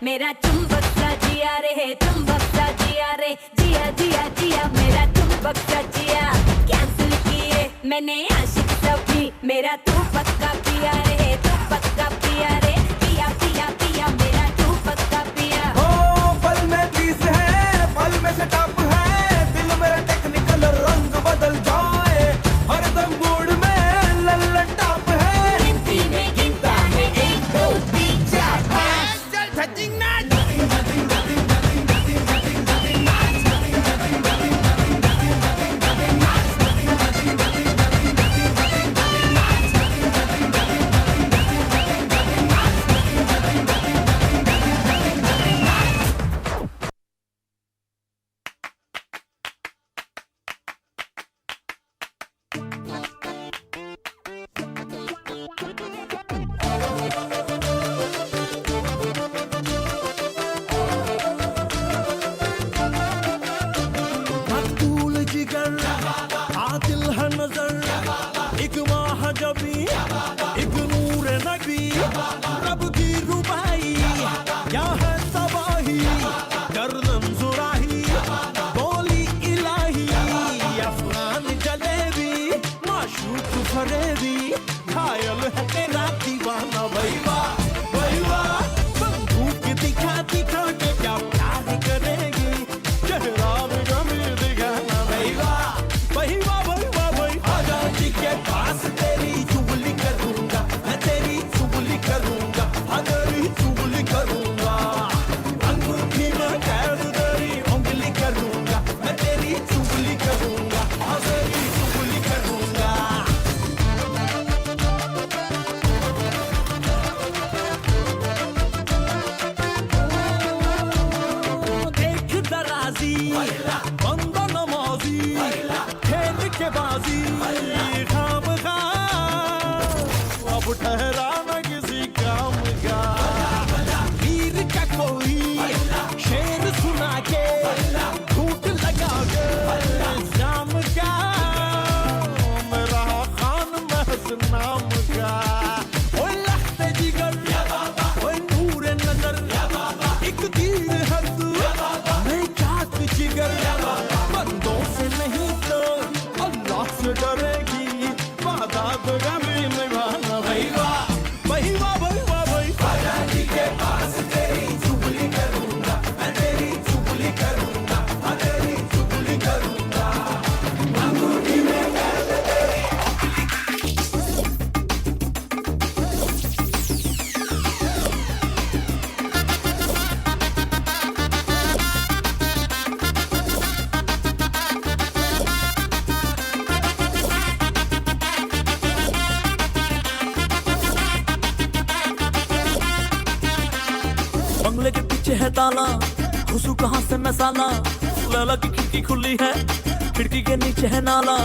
मेरा चुंबक सा जिया रे है चुंबक सा जिया रे जिया जिया जिया मेरा चुंबक सा जिया कैंसिल किए मैंने आशिक सभी मेरा तू पक्का पिया रे है तू पक्का पिया रे पिया पिया पिया मेरा तू पक्का पिया ओ पल में पीस है पल में सेटअप है दिल मेरा टेक्निकल रंग बदल जाए हरदम मूड में लल्लन टॉप है गिनती में गिनता है 1 2 3 4 5 चल धजिंग नाच जिगर बंगले के पीछे है ताला, घुसू कहाँ से मैं साला। लैला की खिड़की खुली है, खिड़की के नीचे है नाला,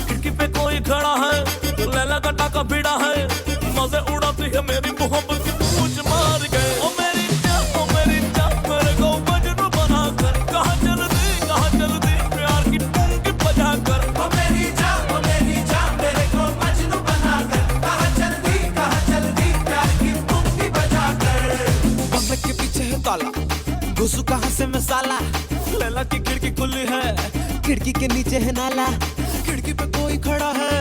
खिड़की पे कोई खड़ा है, लैला का टाका भिड़ा है, मजे उड़ाती है मेरी मोहब्बत की पूछ मार गए। ओ मेरी जान मेरे को मजनू बना कर, कहाँ चल दी प्यार की टंकी बजा कर। ओ मेरी जान मेरे को मजनू बना कर, कहाँ चल दी प्यार की टंकी बजा कर। बंगले के पीछे है ताला, घुसू कहाँ से मैं साला। लैला की खिड़की खुली है, खिड़की के नीचे है नाला, खिड़की पे कोई खड़ा है,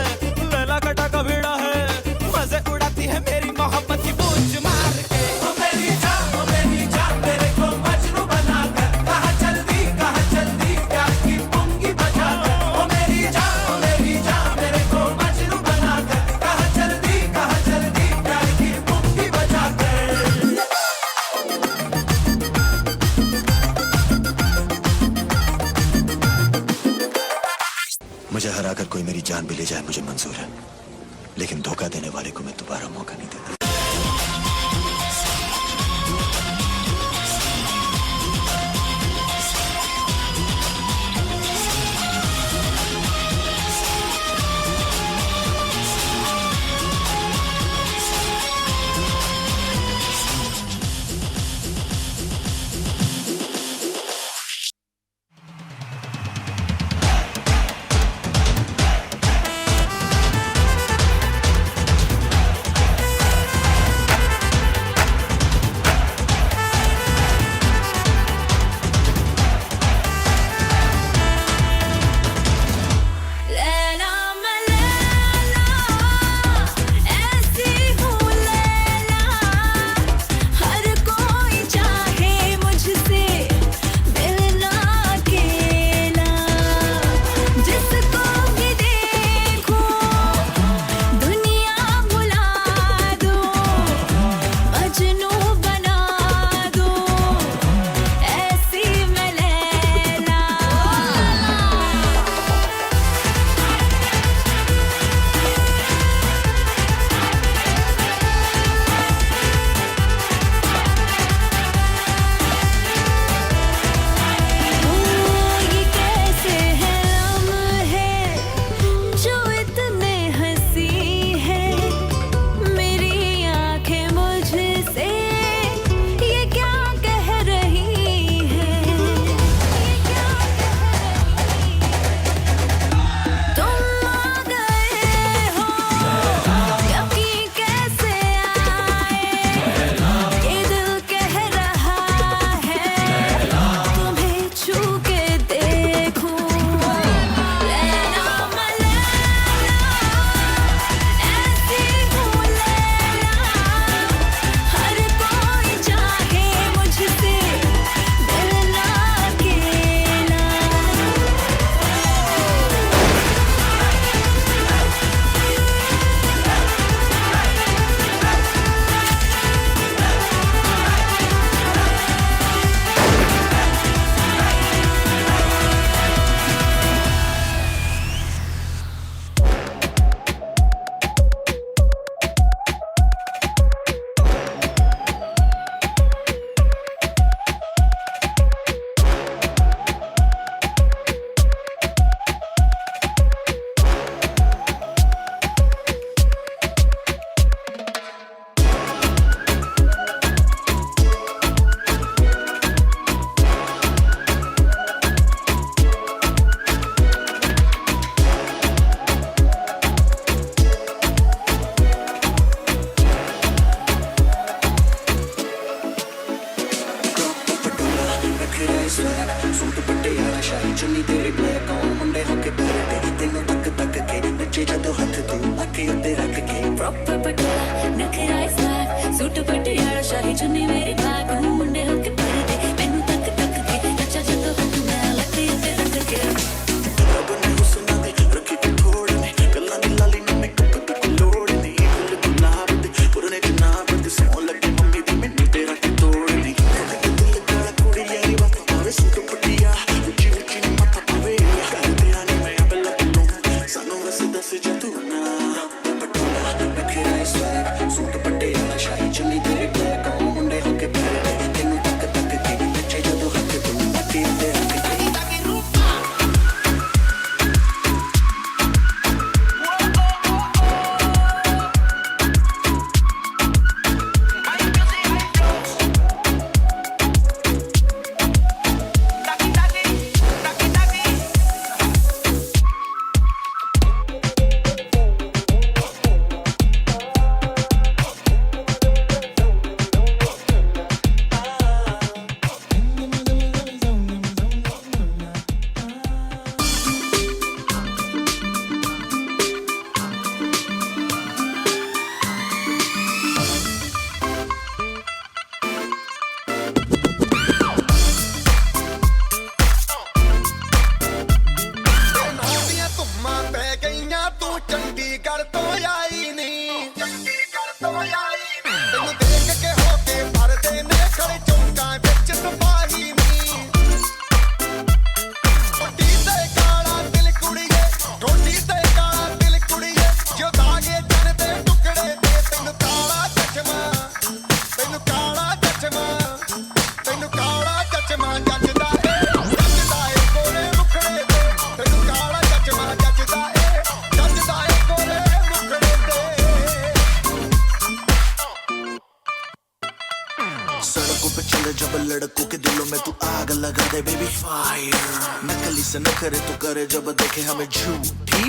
लैला का टाका भिड़ा है, मजे उड़ाती है मेरी मोहब्बत की पूछ मार के। ओ मेरी जान मेरे को मजनू बना कर, कहाँ चल दी प्यार की टंकी बजा कर। ओ मेरी जान मेरे को मजनू बना कर, कहाँ चल दी प्यार की टंकी बजा कर। मुझे हराकर कोई मेरी जान भी ले जाए मुझे मंजूर है, लेकिन धोखा देने वाले को मैं दोबारा मौका नहीं देता। सूट पट्टियाला शाही चुन्नी तेरे ब्लैक मुंडे होके ਚਚਮਾ ਤੈਨੂੰ ਕਾਲਾ ਚਚਮਾ ਜੱਜਦਾ ਏ ਗੋਰੇ ਮੁਖੜੇ ਤੇ ਤੈਨੂੰ ਕਾਲਾ ਚਚਮਾ ਜੱਜਦਾ ਏ ਗੋਰੇ ਮੁਖੜੇ ਤੇ सड़कों पे चले जब लड़कों के दिलों में तू आग लगा दे बेबी फायर नकली से न करे तो करे जब देखे हमें झूठी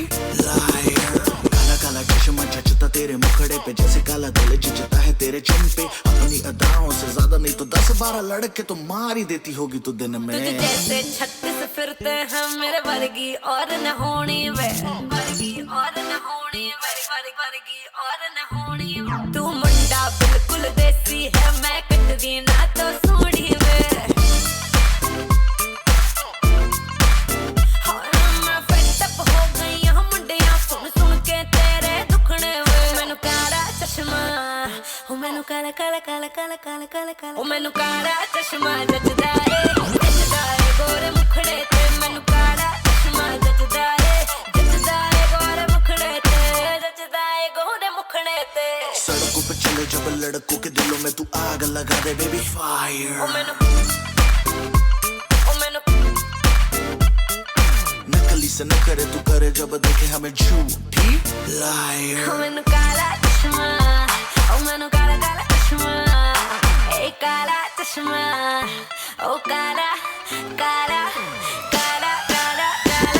लायर काला काला चश्मा जचता तेरे मुखड़े पे जैसे काला दिल जचता है तेरे चिन पे अपनी अदाओं से ज्यादा नहीं तो 10-12 लड़के तो मार ही देती होगी तू दिन में तुझे जैसे 36 फिरते हैं मेरे वर्गी और न होनी वे वर्गी और न होनी वे वर्गी और न होनी तू मुंडा बिल्कुल देसी है मैं कटदी ना तो सोनी वे मैं fed up हो गई हूं मुंडियां सुन सुन के तेरे दुखने वे मैनू काला चश्मा ओ मैनू काला काला काला काला काला काला काला ओ मैनू काला चश्मा जचदा ए गोरे मुखड़े ते मैनू काला चश्मा जचदा ए गोरे मुखड़े ते जचदा ए गोरे मुखड़े ते सड़कों पे चले जब लड़कों के दिलों में तू आग लगा दे बेबी फायर ओ मैनू नकली से न करे तू करे जब देखे हमें झूठी लायर ओ मैनू काला चश्मा ओ मैनू काला काला चश्मा ए काला चश्मा ओ काला काला काला काला काला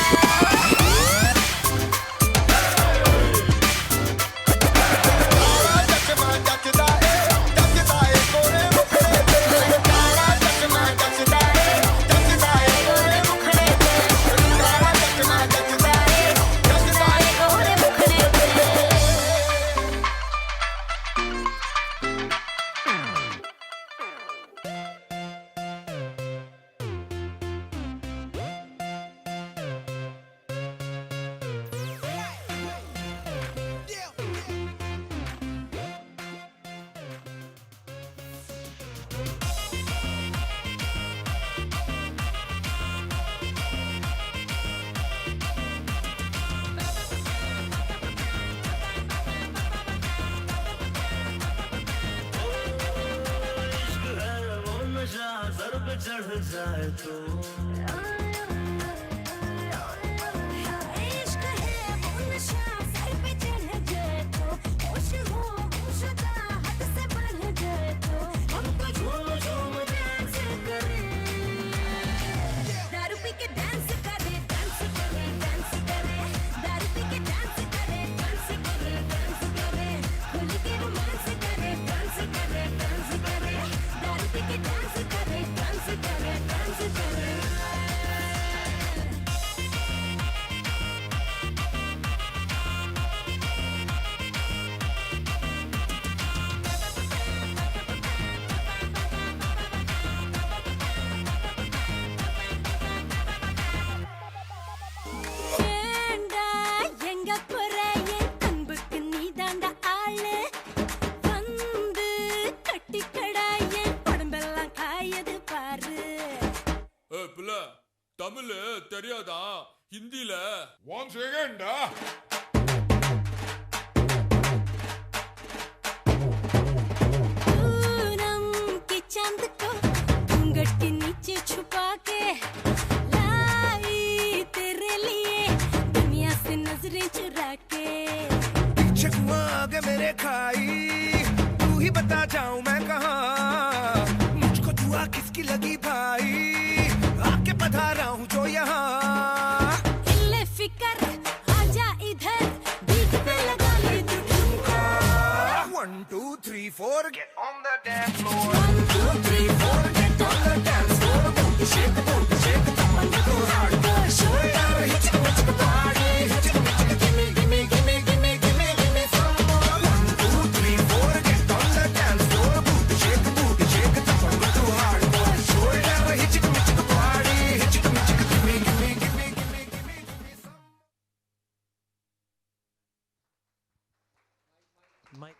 ਚਚਮਾ ਜੱਜਦਾ ਏ ਗੋਰੇ ਮੁਖੜੇ ਤੇ ਕਾਲਾ ਚਚਮਾ ਜੱਜਦਾ ਏ ਗੋਰੇ ਮੁਖੜੇ ਤੇ ਕਾਲਾ ਚਚਮਾ ਜੱਜਦਾ ਏ ਗੋਰੇ ਮੁਖੜੇ ਤੇ चढ़ जाए तो इश्क है वो नशा सर पे चढ़ जाए तो होश हो होशदा हद से बढ़ जाए तो हमको झूम झूम डांस करे दारू पी के डांस करे डांस करे डांस करे दारू पी के डांस करे डांस करे डांस करे खुल के रोमांस करे डांस करे डांस करे दारू पी के डांस करे डांस करे डांस करे ஏண்டா எங்க போற என் அன்புக்கு நீதாண்டா ஆளு வந்து கட்டிக்கடா என் உடம்பெல்லாம் காயது பாரு பிள்ளை தமிழ் தெரியாதா ஹிந்தில ஒன் செகண்டா पूनम के चांद को घूंघट के नीचे छुपा के लाई तेरे लिए दुनिया से नजरें चुरा के पीछे कुआं आगे मेरे खाई तू ही बता जाऊं मैं कहाँ मुझको दुआ किसकी लगी भाई आके पधारा हूँ जो यहाँ हिले फिकर आजा इधर बीच पे लगा ले तू ठुमका 1 2 3 4 get on the dance floor 1 2 3 4 get on the dance floor shake the booty shake the top and go hardcore shoulder hit the body hit the gimme gimme gimme gimme gimme gimme some more 1 2 3 4 get on the dance floor booty shake the top and go hardcore shoulder hit the body hit the gimme gimme gimme gimme gimme My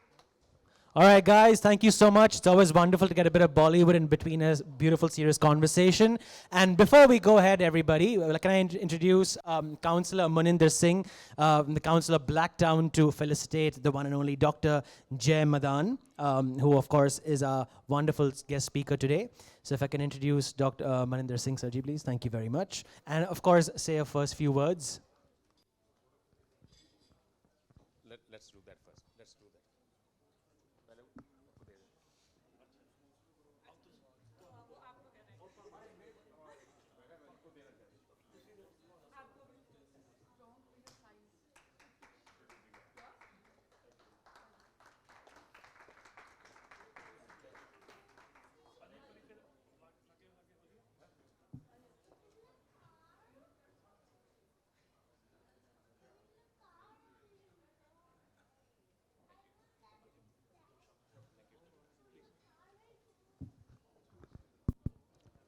All right, guys, thank you so much. It's always wonderful to get a bit of Bollywood in between a beautiful, serious conversation. And before we go ahead, everybody, can I introduce Councillor Maninder Singh, the Council of Blacktown, to felicitate the one and only Dr. Jay Madaan, who, of course, is a wonderful guest speaker today. So if I can introduce Dr. Maninder Singh, Sarji, please. Thank you very much. And, of course, say a first few words. Let's do that first. Let's do that.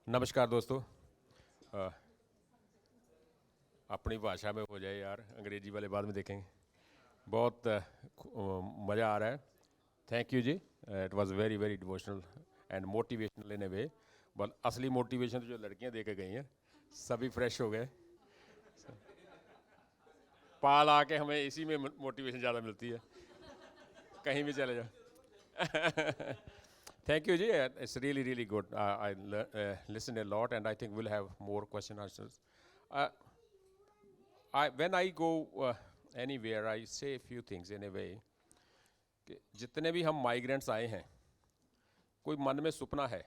नमस्कार दोस्तों, अपनी भाषा में हो जाए यार, अंग्रेजी वाले बाद में देखेंगे। बहुत मज़ा आ रहा है। थैंक यू जी, it was very very devotional and motivational in a way. But असली मोटिवेशन तो जो लड़कियां दे के गई हैं, सभी फ्रेश हो गए। पाल आके हमें इसी में मोटिवेशन ज़्यादा मिलती है, कहीं भी चले जाओ। Thank you, Ji. It's really, really good. I listened a lot, and I think we'll have more question answers. When I go anywhere, I say a few things in a way. कि जितने भी हम migrants आए हैं, कोई मन में सुपना है,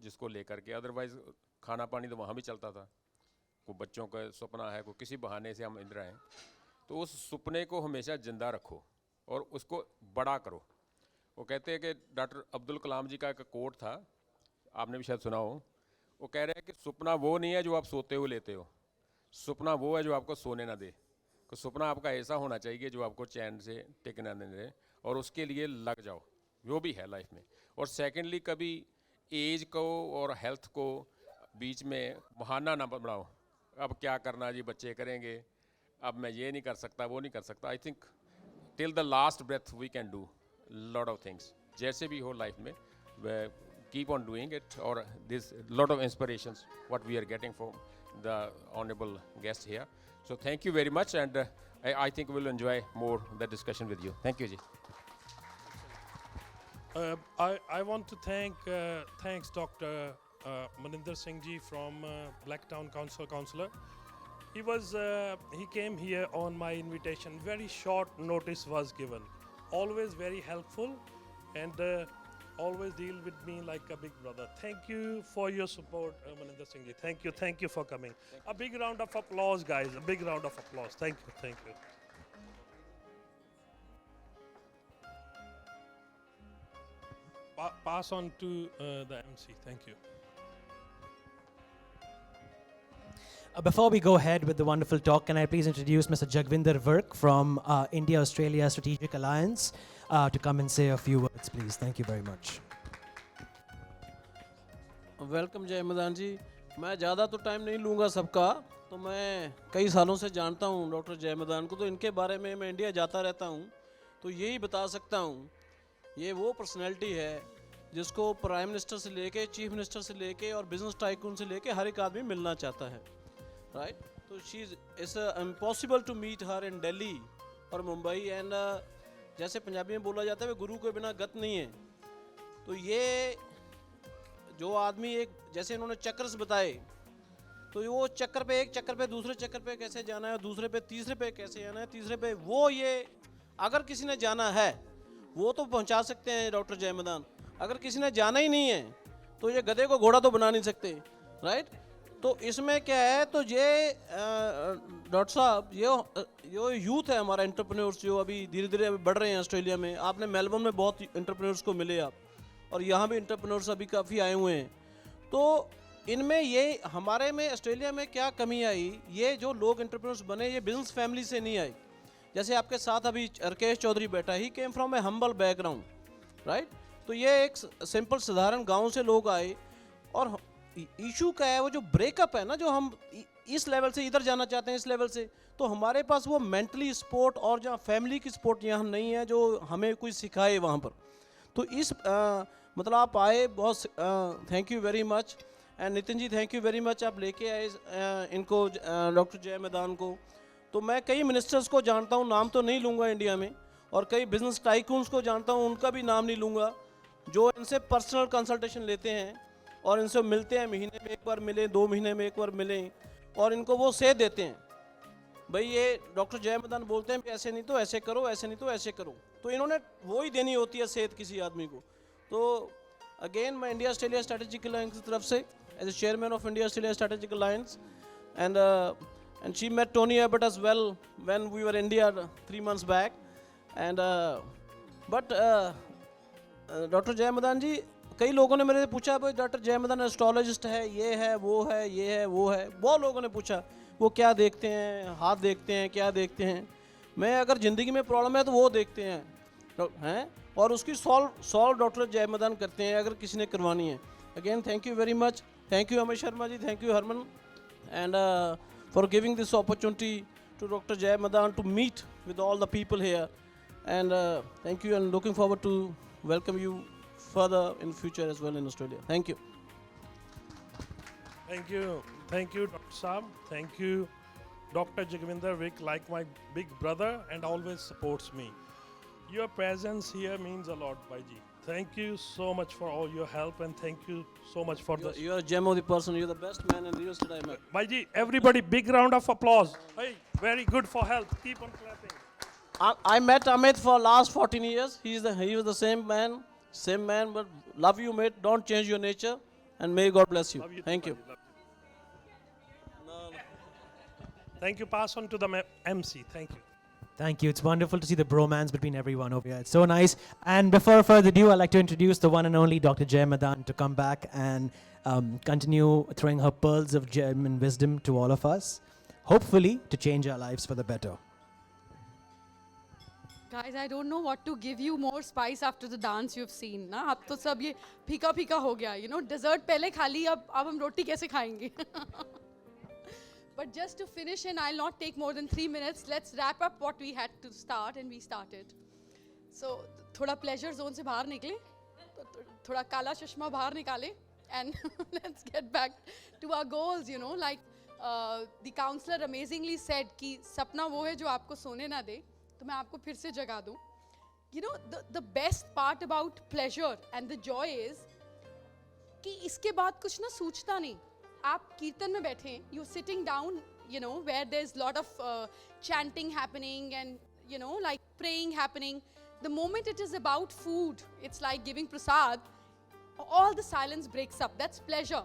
जिसको लेकर के, otherwise खाना पानी तो वहाँ भी चलता था। कोई बच्चों का सुपना है, कोई किसी बहाने से हम इधर आए, तो उस सुपने को हमेशा जिंदा रखो और उसको बड़ा करो। वो कहते हैं कि डॉक्टर अब्दुल कलाम जी का एक कोट था, आपने भी शायद सुना हो। वो कह रहे हैं कि सपना वो नहीं है जो आप सोते हुए लेते हो, सपना वो है जो आपको सोने ना दे। तो सपना आपका ऐसा होना चाहिए जो आपको चैन से टिकना नहीं दे, और उसके लिए लग जाओ, वो भी है लाइफ में। और सेकेंडली, कभी एज को और हेल्थ को बीच में बहाना ना बनाओ। अब क्या करना जी, बच्चे करेंगे, अब मैं ये नहीं कर सकता, वो नहीं कर सकता। I think till the last breath we can do lot of things. जैसे भी हो लाइफ में, keep on doing it, or this lot of inspirations what we are getting from the honorable guest here. So thank you very much, and I think we'll enjoy more the discussion with you. Thank you, Ji. I want to thanks Dr. Maninder Singh Ji from Blacktown Councillor. He came here on my invitation. Very short notice was given. Always very helpful, and always deal with me like a big brother. Thank you for your support, Maninder Singh Ji. Thank you for coming. A big round of applause, guys. A big round of applause. Thank you. Pass on to the MC. Thank you. Before we go ahead with the wonderful talk, can I please introduce Mr. Jagvinder Virk from India-Australia Strategic Alliance to come and say a few words, please. Thank you very much. Welcome जय मदान जी। मैं ज़्यादा तो time नहीं लूँगा सबका, तो मैं कई सालों से जानता हूँ डॉक्टर जय मदान को, तो इनके बारे में मैं इंडिया जाता रहता हूँ, तो यही बता सकता हूँ, ये वो पर्सनैलिटी है जिसको प्राइम मिनिस्टर से लेके, चीफ मिनिस्टर से लेके और बिजनेस टाइकून से लेके हर एक आदमी मिलना चाहता है, राइट। तो she is impossible to meet her in Delhi और मुंबई, एंड जैसे पंजाबी में बोला जाता है वे गुरु के बिना गत नहीं है। तो ये जो आदमी, एक जैसे इन्होंने चक्कर्स बताए, तो वो चक्कर पे, एक चक्कर पे दूसरे चक्कर पे कैसे जाना है, दूसरे पे तीसरे पे कैसे जाना है, तीसरे पे, वो ये अगर किसी ने जाना है वो तो पहुंचा सकते हैं डॉक्टर जय मदान। अगर किसी ने जाना ही नहीं है तो ये गधे को घोड़ा तो बना नहीं सकते, राइट। तो इसमें क्या है, तो ये डॉक्टर साहब, ये यूथ है हमारा, एंटरप्रेन्योर्स जो अभी धीरे धीरे अभी बढ़ रहे हैं ऑस्ट्रेलिया में। आपने मेलबर्न में बहुत एंटरप्रेन्योर्स को मिले आप, और यहाँ भी एंटरप्रेन्योर्स अभी काफ़ी आए हुए हैं। तो इनमें ये हमारे में ऑस्ट्रेलिया में क्या कमी आई, ये जो लोग एंटरप्रेन्योर्स बने ये बिजनेस फैमिली से नहीं आए। जैसे आपके साथ अभी राकेश चौधरी बैठा, he came from a humble background, right. तो ये एक सिंपल साधारण गांव से लोग आए, और इशू क्या है, वो जो ब्रेकअप है ना, जो हम इस लेवल से इधर जाना चाहते हैं, इस लेवल से, तो हमारे पास वो मेंटली सपोर्ट और जहाँ फैमिली की सपोर्ट यहाँ नहीं है जो हमें कोई सिखाए वहाँ पर। तो इस मतलब आप आए, बहुत thank you very much. And Nitin ji thank you very much, आप लेके आए इनको, डॉक्टर जय मैदान को। तो मैं कई मिनिस्टर्स को जानता हूँ, नाम तो नहीं लूँगा इंडिया में, और कई बिजनेस टाइकून्स को जानता हूँ, उनका भी नाम नहीं लूँगा, जो इनसे पर्सनल कंसल्टेशन लेते हैं और इनसे मिलते हैं, महीने में एक बार मिलें, 2 महीने में एक बार मिलें, और इनको वो सेध देते हैं, भाई ये डॉक्टर जय मैदान बोलते हैं ऐसे नहीं तो ऐसे करो, ऐसे नहीं तो ऐसे करो, तो इन्होंने वो ही देनी होती है सेध किसी आदमी को। तो अगेन मैं इंडिया ऑस्ट्रेलिया स्ट्रेटेजिक अलायंस की तरफ से as a chairman of India Australia strategic alliance, and she met Tony Abbott as well when we were in India 3 months back, and but doctor जय मैदान जी, कई लोगों ने मेरे से पूछा भाई डॉक्टर जय मैदान एस्ट्रोलॉजिस्ट है, ये है वो है, ये है वो है, बहुत लोगों ने पूछा वो क्या देखते हैं, हाथ देखते हैं, क्या देखते हैं। मैं अगर ज़िंदगी में प्रॉब्लम है तो वो देखते हैं और उसकी सॉल्व डॉक्टर जय मैदान करते हैं अगर किसी ने करवानी है। Again thank you very much, thank you Amit Sharma ji, thank you Harman, and for giving this opportunity to Dr. Jay Madaan to meet with all the people here, and thank you, and looking forward to welcome you further in future as well in Australia. Thank you. Thank you Dr. Sam, thank you Dr. Jagvinder Vick, like my big brother and always supports me. Your presence here means a lot, Bhaiji. Thank you so much for all your help, and thank you so much for this. You're a gem of the person. You're the best man in the US today, man. Bhaiji, everybody, big round of applause. Hey, very good for help. Keep on clapping. I met Amit for last 14 years. He was the same man, but love you, mate. Don't change your nature, and may God bless you. Thank you. Thank you. Pass on to the MC. Thank you. Thank you. It's wonderful to see the bromance between everyone over here. It's so nice. And before further ado, I'd like to introduce the one and only Dr. Jay Madaan to come back and continue throwing her pearls of gem and wisdom to all of us, hopefully to change our lives for the better. Guys, I don't know what to give you more spice after the dance you've seen. ना अब तो सब ये फीका फीका हो गया. You know, dessert पहले खा ली, अब हम रोटी कैसे खाएंगे? But just to finish, and I'll not take more than 3 minutes, let's wrap up what we had to start, and we started. So, थोड़ा pleasure zone से बाहर निकले, थोड़ा काला चश्मा बाहर निकाले, and let's get back to our goals, you know, like the counselor amazingly said कि सपना वो है जो आपको सोने ना दे, तो मैं आपको फिर से जगा दूँ. You know, the best part about pleasure and the joy is कि इसके बाद कुछ ना सूझता नहीं. आप कीर्तन में बैठे हैं, you're sitting down, you know, where there's lot of chanting happening and, you know, like praying happening. The moment it is about food, it's like giving prasad, all the silence breaks up. That's pleasure.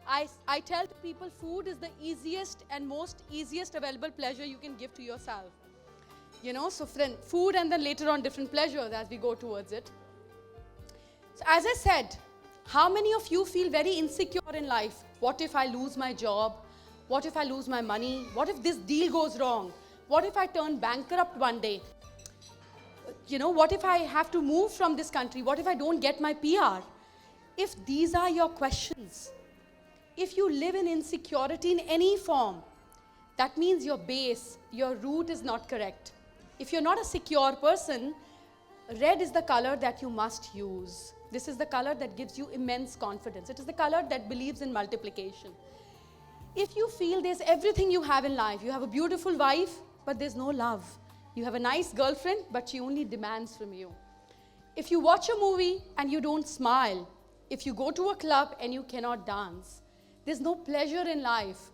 I tell to people, food is the easiest and most easiest available pleasure you can give to yourself. You know, so friend, food, and then later on different pleasures as we go towards it. So as I said, how many of you feel very insecure in life? What if I lose my job? What if I lose my money? What if this deal goes wrong? What if I turn bankrupt one day? You know, what if I have to move from this country? What if I don't get my PR? If these are your questions, if you live in insecurity in any form, that means your base, your root is not correct. If you're not a secure person, red is the color that you must use. This is the color that gives you immense confidence. It is the color that believes in multiplication. If you feel there's everything you have in life, you have a beautiful wife, but there's no love. You have a nice girlfriend, but she only demands from you. If you watch a movie and you don't smile, if you go to a club and you cannot dance, there's no pleasure in life.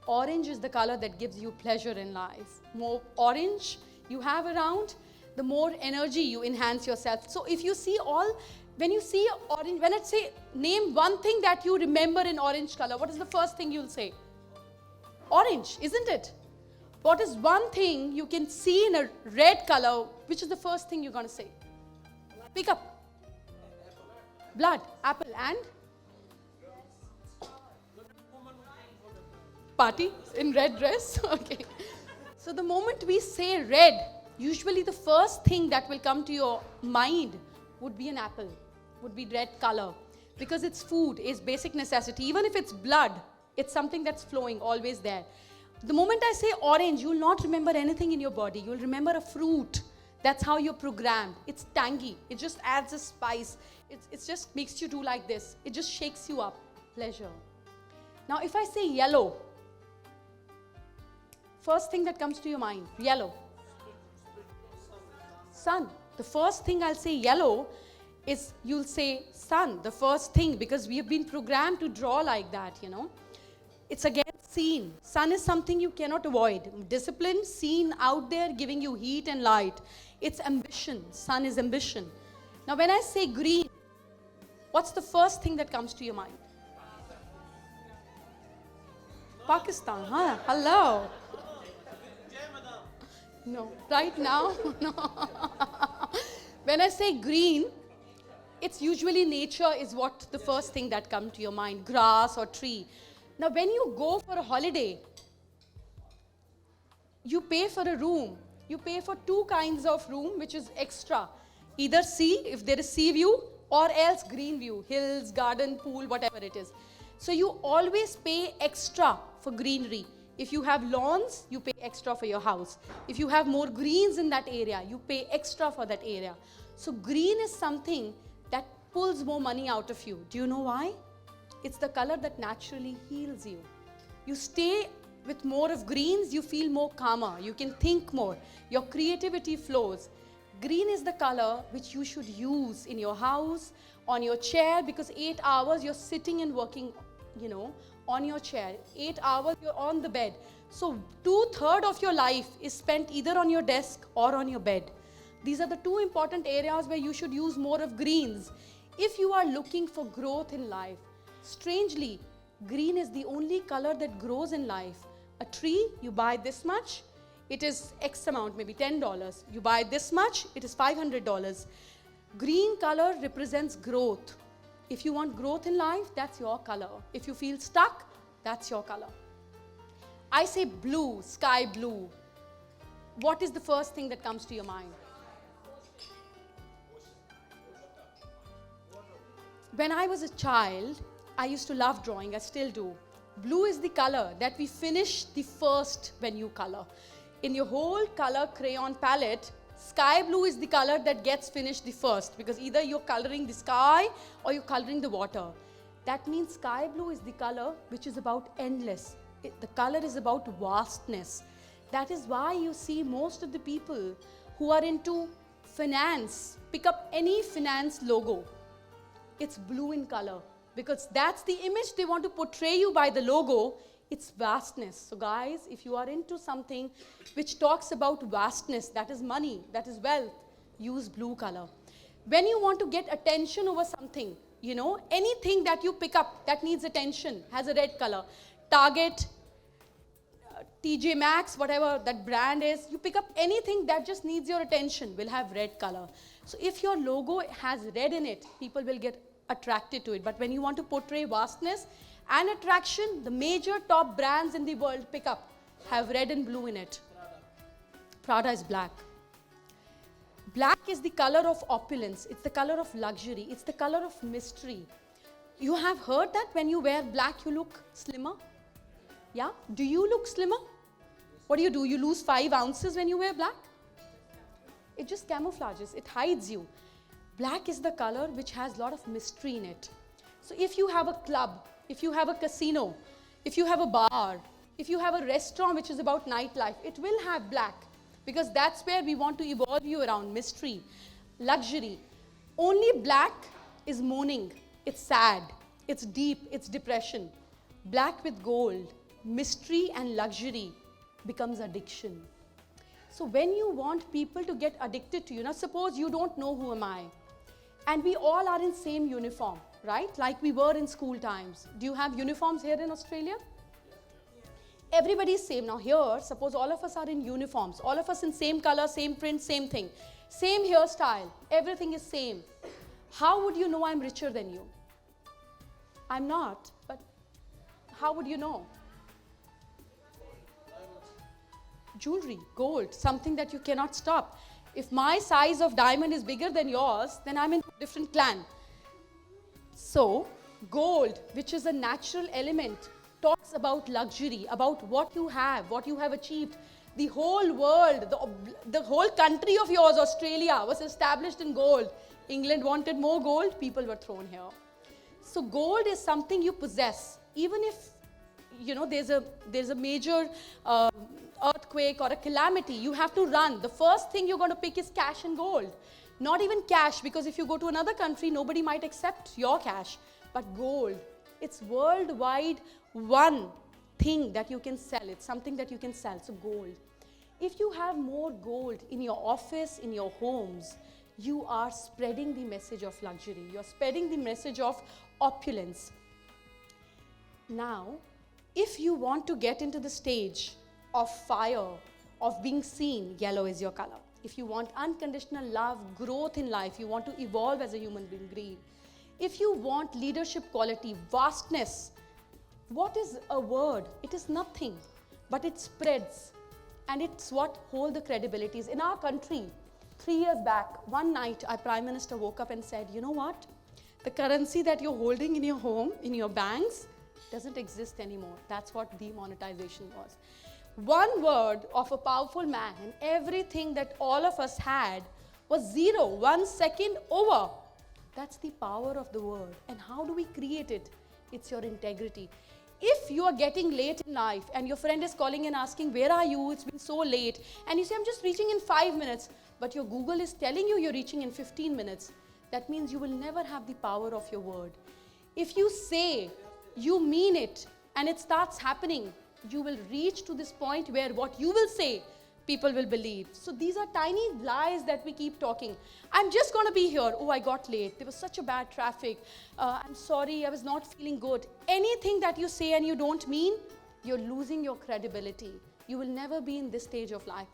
Orange is the color that gives you pleasure in life. More orange you have around, the more energy you enhance yourself. So if you see when you see orange, when I say name one thing that you remember in orange color, what is the first thing you'll say? Orange, isn't it? What is one thing you can see in a red color, which is the first thing you're going to say? Pick up. Blood, apple, and? Party in red dress. Okay. So the moment we say red, usually the first thing that will come to your mind would be an apple, would be red color, because it's food, it's basic necessity. Even if it's blood, It's something that's flowing, always there. The moment I say orange, you will not remember anything in your body. You will remember a fruit. That's how you're programmed. It's tangy. It just adds a spice. It just makes you do like this. It just shakes you up. Pleasure. Now, if I say yellow, first thing that comes to your mind, yellow. Sun. The first thing I'll say yellow is you'll say sun, the first thing, because we have been programmed to draw like that, you know. It's again seen. Sun is something you cannot avoid. Discipline, seen out there, giving you heat and light. It's ambition. Sun is ambition. Now when I say green, what's the first thing that comes to your mind? Pakistan, huh? Hello. No, right now, no. When I say green, it's usually nature is what the first thing that comes to your mind, grass or tree. Now when you go for a holiday, you pay for a room. You pay for two kinds of room, which is extra. Either sea, if there is sea view, or else green view, hills, garden, pool, whatever it is. So you always pay extra for greenery. If you have lawns, you pay extra for your house. If you have more greens in that area, you pay extra for that area. So green is something that pulls more money out of you. Do you know why? It's the color that naturally heals you. You stay with more of greens, you feel more calmer. You can think more. Your creativity flows. Green is the color which you should use in your house, on your chair, because 8 hours you're sitting and working, you know, on your chair. 8 hours you're on the bed. So 2/3 of your life is spent either on your desk or on your bed. These are the two important areas where you should use more of greens. If you are looking for growth in life, strangely, green is the only color that grows in life. A tree, you buy this much, it is X amount, maybe $10. You buy this much, it is $500. Green color represents growth. If you want growth in life, that's your color. If you feel stuck, that's your color. I say blue, sky blue. What is the first thing that comes to your mind? When I was a child, I used to love drawing, I still do. Blue is the color that we finish the first when you color. In your whole color crayon palette, sky blue is the color that gets finished the first, because either you're coloring the sky or you're coloring the water. That means sky blue is the color which is about endless. The color is about vastness. That is why you see most of the people who are into finance, pick up any finance logo. It's blue in color, because that's the image they want to portray you by the logo. It's vastness. So guys, if you are into something which talks about vastness, that is money, that is wealth, use blue color. When you want to get attention over something, you know, anything that you pick up that needs attention has a red color. Target, TJ Maxx, whatever that brand is, you pick up anything that just needs your attention will have red color. So if your logo has red in it, people will get attracted to it. But when you want to portray vastness and attraction, the major top brands in the world pick up have red and blue in it. Prada is black. Black is the color of opulence. It's the color of luxury. It's the color of mystery. You have heard that when you wear black, you look slimmer? Yeah? Do you look slimmer? What do? You lose 5 ounces when you wear black? It just camouflages. It hides you. Black is the color which has a lot of mystery in it. So if you have a club, if you have a casino, if you have a bar, if you have a restaurant which is about nightlife, it will have black, because that's where we want to evolve you around mystery, luxury. Only black is mourning. It's sad. It's deep. It's depression. Black with gold, mystery and luxury becomes addiction. So when you want people to get addicted to you, now suppose you don't know who am I, and we all are in same uniform, right? Like we were in school times. Do you have uniforms here in Australia? Everybody is same. Now here, suppose all of us are in uniforms, all of us in same color, same print, same thing, same hairstyle, everything is same. How would you know I'm richer than you? I'm not, but how would you know? Jewelry, gold, something that you cannot stop. If my size of diamond is bigger than yours, then I'm in a different clan. So, gold, which is a natural element, talks It's about luxury, about what you have achieved. The whole world, the whole country of yours, Australia, was established in gold. England wanted more gold, people were thrown here. So gold is something you possess. Even if there's a major earthquake or a calamity, you have to run. The first thing you're going to pick is cash and gold. Not even cash, because if you go to another country, nobody might accept your cash. But gold, it's worldwide one thing that you can sell. It's something that you can sell. So gold. If you have more gold in your office, in your homes, you are spreading the message of luxury. You're spreading the message of opulence. Now, if you want to get into the stage of fire, of being seen, yellow is your color. If you want unconditional love, growth in life, you want to evolve as a human being, green. If you want leadership quality, vastness, what is a word? It is nothing, but it spreads. And it's what holds the credibilities. In our country, 3 years back, one night, our Prime Minister woke up and said, you know what? The currency that you're holding in your home, in your banks, doesn't exist anymore. That's what demonetization was. One word of a powerful man, and everything that all of us had was zero, 1 second over. That's the power of the word. And how do we create it? It's your integrity. If you are getting late in life and your friend is calling and asking, where are you? It's been so late. And you say, I'm just reaching in 5 minutes. But your Google is telling you you're reaching in 15 minutes. That means you will never have the power of your word. If you say, you mean it, and it starts happening, you will reach to this point where what you will say, people will believe. So these are tiny lies that we keep talking. I'm just going to be here. Oh, I got late. There was such a bad traffic. I'm sorry, I was not feeling good. Anything that you say and you don't mean, you're losing your credibility. You will never be in this stage of life.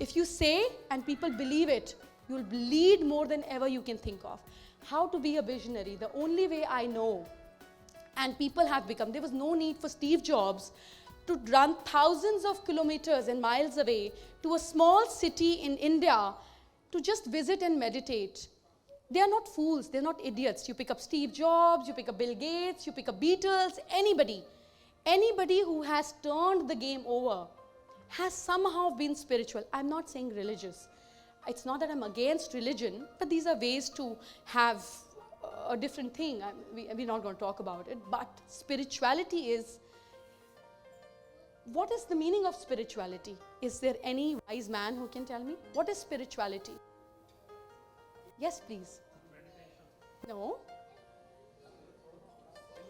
If you say and people believe it, you'll lead more than ever you can think of. How to be a visionary? The only way I know, and people have become, there was no need for Steve Jobs to run thousands of kilometers and miles away to a small city in India to just visit and meditate. They are not fools, they're not idiots. You pick up Steve Jobs, you pick up Bill Gates, you pick up Beatles, anybody. Anybody who has turned the game over has somehow been spiritual. I'm not saying religious. It's not that I'm against religion, but these are ways to have a different thing. We're not going to talk about it, but spirituality is, what is the meaning of spirituality? Is there any wise man who can tell me? What is spirituality? Yes, please. No.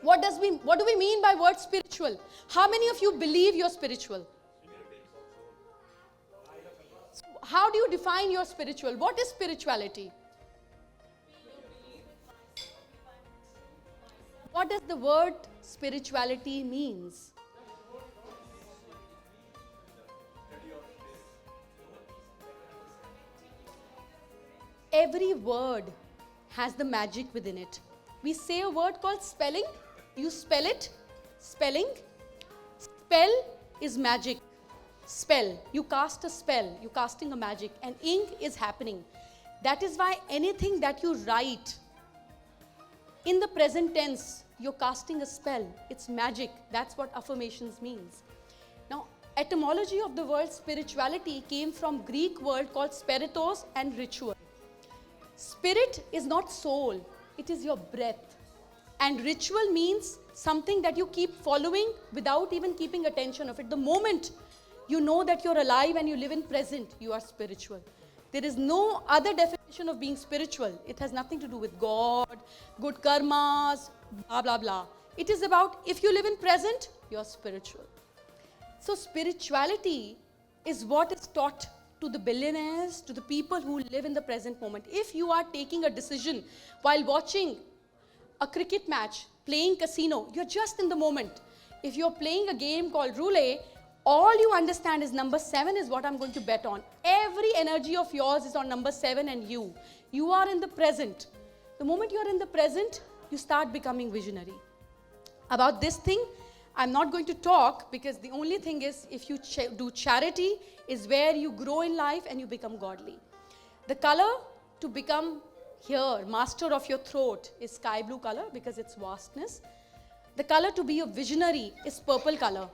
What do we mean by word spiritual? How many of you believe you're spiritual? So how do you define your spiritual? What is spirituality? What does the word spirituality means? Every word has the magic within it. We say a word called spelling. You spell it. Spelling. Spell is magic. Spell. You cast a spell. You're casting a magic. And ink is happening. That is why anything that you write in the present tense, you're casting a spell. It's magic. That's what affirmations means. Now, etymology of the word spirituality came from Greek word called spiritos and ritual. Spirit is not soul, it is your breath. And ritual means something that you keep following without even keeping attention of it. The moment you know that you're alive and you live in present, you are spiritual. There is no other definition of being spiritual. It has nothing to do with God, good karmas, blah, blah, blah. It is about if you live in present, you're spiritual. So spirituality is what is taught to the billionaires, to the people who live in the present moment. If you are taking a decision while watching a cricket match, playing casino, you're just in the moment. If you're playing a game called roulette, all you understand is number 7 is what I'm going to bet on. Every energy of yours is on number 7 and you. You are in the present. The moment you are in the present, you start becoming visionary. About this thing, I'm not going to talk because the only thing is if you do charity is where you grow in life and you become godly. The color to become here, master of your throat, is sky blue color because it's vastness. The color to be a visionary is purple color.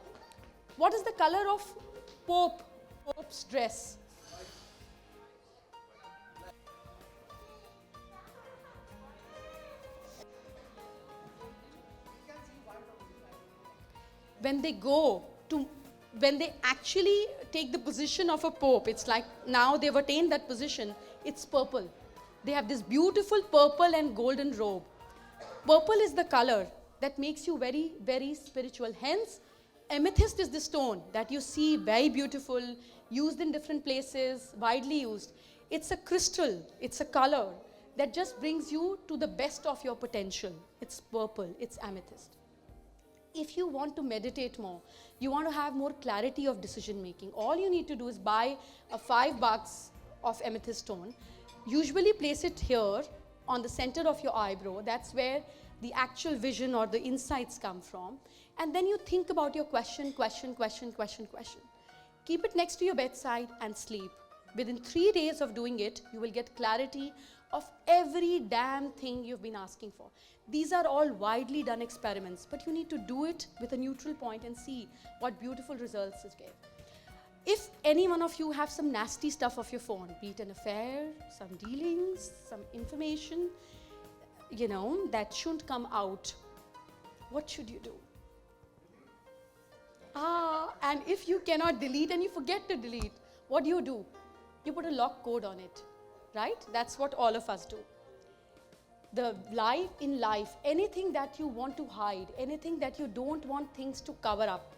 What is the color of Pope's dress? When they actually take the position of a pope, it's like now they've attained that position, it's purple. They have this beautiful purple and golden robe. Purple is the color that makes you very, very spiritual. Hence, amethyst is the stone that you see very beautiful, used in different places, widely used. It's a crystal, it's a color that just brings you to the best of your potential. It's purple, it's amethyst. If you want to meditate more, you want to have more clarity of decision making, all you need to do is buy a $5 of amethyst stone. Usually place it here on the center of your eyebrow. That's where the actual vision or the insights come from. And then you think about your question. Keep it next to your bedside and sleep. Within 3 days of doing it, you will get clarity of every damn thing you've been asking for. These are all widely done experiments, but you need to do it with a neutral point and see what beautiful results it gave. If any one of you have some nasty stuff of your phone, be it an affair, some dealings, some information, that shouldn't come out, what should you do? And if you cannot delete and you forget to delete, what do? You put a lock code on it, right? That's what all of us do. In life, anything that you want to hide, anything that you don't want things to cover up,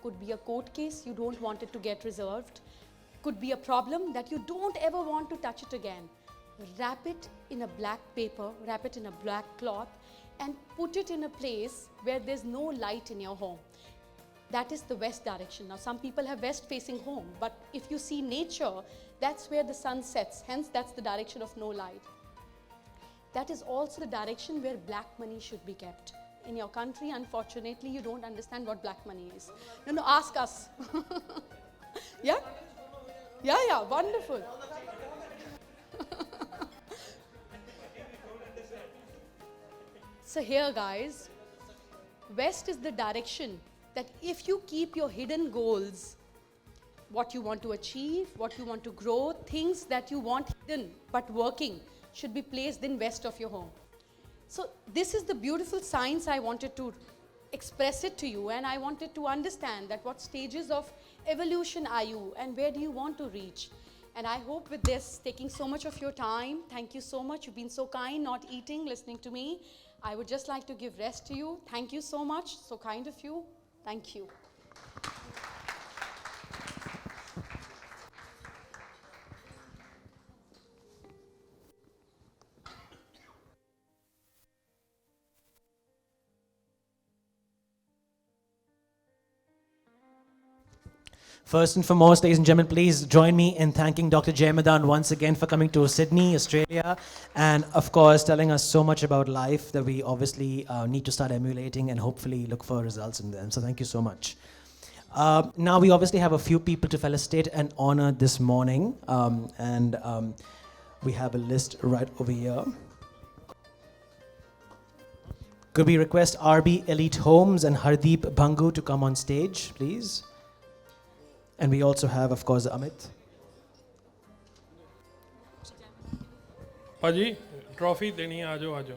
could be a court case you don't want it to get resolved, could be a problem that you don't ever want to touch it again. Wrap it in a black paper, wrap it in a black cloth, and put it in a place where there's no light in your home. That is the west direction. Now, some people have west facing home, but if you see nature, that's where the sun sets. Hence, that's the direction of no light. That is also the direction where black money should be kept. In your country, unfortunately, you don't understand what black money is. No, ask us. Yeah? Yeah, wonderful. So here, guys, west is the direction that if you keep your hidden goals, what you want to achieve, what you want to grow, things that you want hidden but working, should be placed in west of your home. So this is the beautiful science. I wanted to express it to you, and I wanted to understand that what stages of evolution are you and where do you want to reach. And I hope with this, taking so much of your time, thank you so much. You've been so kind, not eating, listening to me. I would just like to give rest to you. Thank you so much, so kind of you. Thank you. First and foremost, ladies and gentlemen, please join me in thanking Dr. Jay Madaan once again for coming to Sydney, Australia, and of course telling us so much about life that we obviously need to start emulating and hopefully look for results in them. So thank you so much. Now we obviously have a few people to felicitate and honor this morning, and we have a list right over here. Could we request RB Elite Homes and Hardeep Bhangu to come on stage, please? And we also have, of course, Amit. Paji, trophy deni aajo.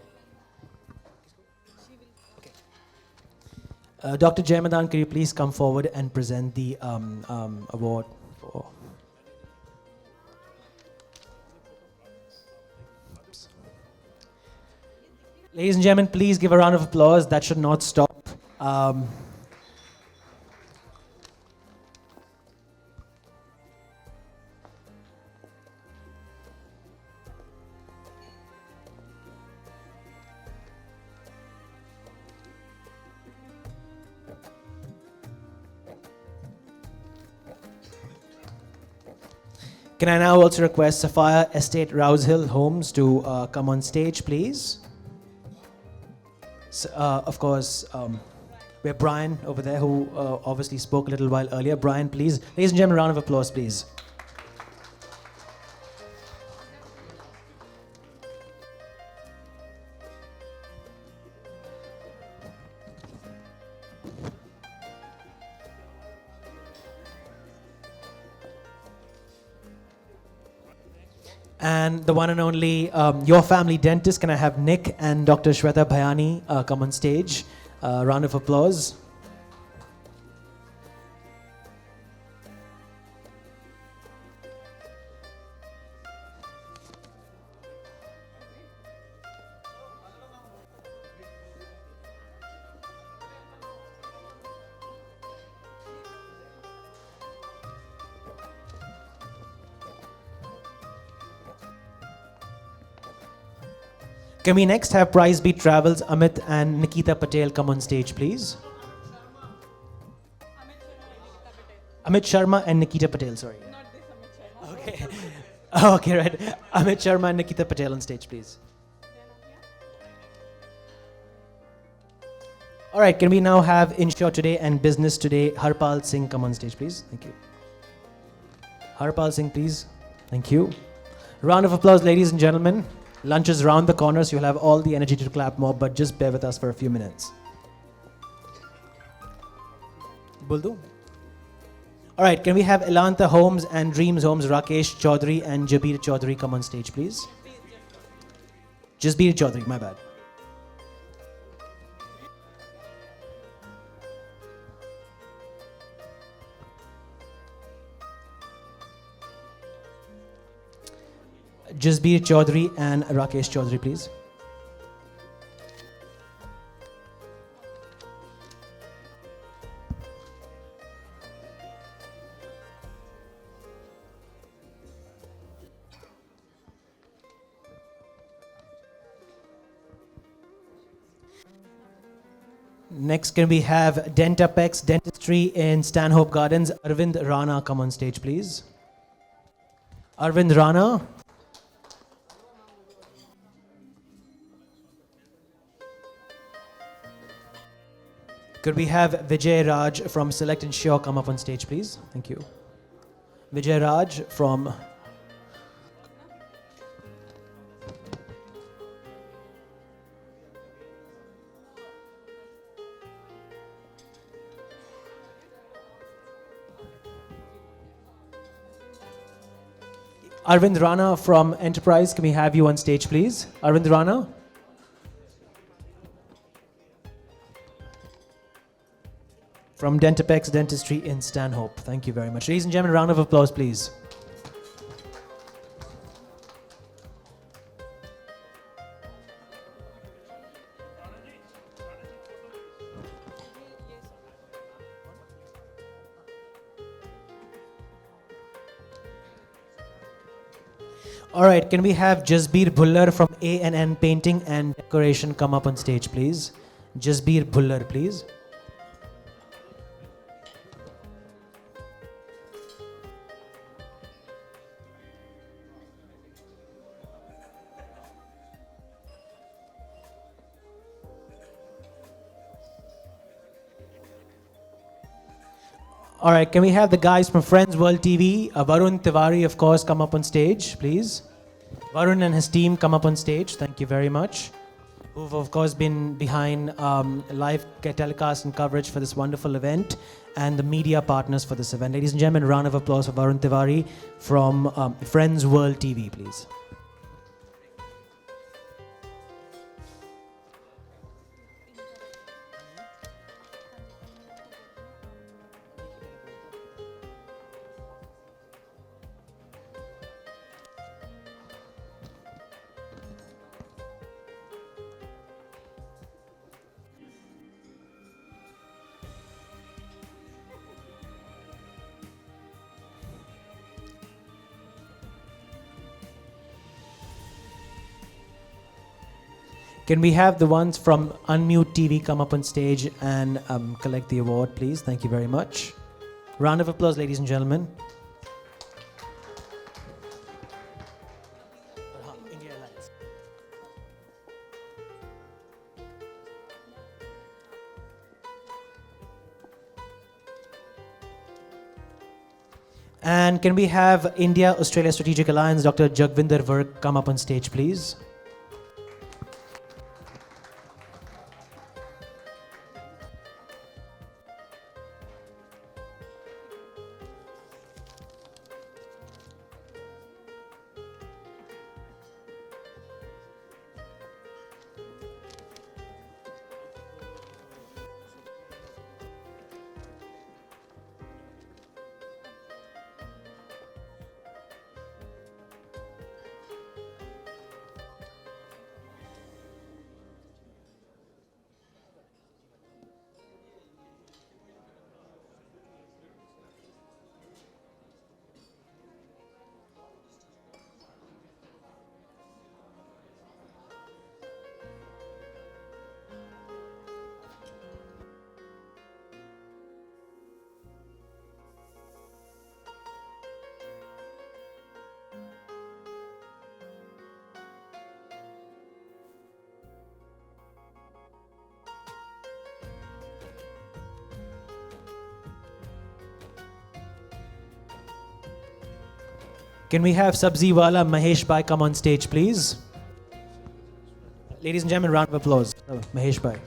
Dr. Jay Madaan, could you please come forward and present the award for... Oops. Ladies and gentlemen, please give a round of applause. That should not stop. Can I now also request Sapphire Estate Rouse Hill Homes to come on stage, please? So, of course, we have Brian over there who obviously spoke a little while earlier. Brian, please. Ladies and gentlemen, a round of applause, please. And the one and only Your Family Dentist. Can I have Nick and Dr. Shweta Bhayani come on stage? Round of applause. Can we next have Prize Beat Travels, Amit and Nikita Patel come on stage, please? Amit Sharma and Nikita Patel, sorry. Okay. Okay, right. Amit Sharma and Nikita Patel on stage, please. All right, can we now have Insure Today and Business Today, Harpal Singh come on stage, please? Thank you. Harpal Singh, please. Thank you. Round of applause, ladies and gentlemen. Lunch is round the corner, so you'll have all the energy to clap more, but just bear with us for a few minutes. Buldu? All right, can we have Elantha Homes and Dreams Homes, Rakesh Chaudhary and Jabir Chaudhary come on stage, please? Jasbir Chaudhary, my bad. Jasbir Chaudhary and Rakesh Chaudhary, please. Next, can we have Dentapex Dentistry in Stanhope Gardens? Arvind Rana, come on stage, please. Arvind Rana. Could we have Vijay Raj from Select Insure come up on stage, please? Thank you. Vijay Raj from... Arvind Rana from Enterprise, can we have you on stage, please? Arvind Rana. From Dentapex Dentistry in Stanhope. Thank you very much. Ladies and gentlemen, round of applause, please. All right, can we have Jasbir Bhullar from A&N Painting and Decoration come up on stage, please? Jasbir Bhullar, please. All right, can we have the guys from Friends World TV, Varun Tiwari, of course, come up on stage, please? Varun and his team come up on stage. Thank you very much. Who've, of course, been behind live telecast and coverage for this wonderful event and the media partners for this event. Ladies and gentlemen, a round of applause for Varun Tiwari from Friends World TV, please. Can we have the ones from Unmute TV come up on stage and collect the award, please? Thank you very much. Round of applause, ladies and gentlemen. And can we have India-Australia Strategic Alliance, Dr. Jagvinder Virk, come up on stage, please? Can we have Sabzi Wala Mahesh Bhai come on stage, please? Ladies and gentlemen, round of applause. Mahesh Bhai.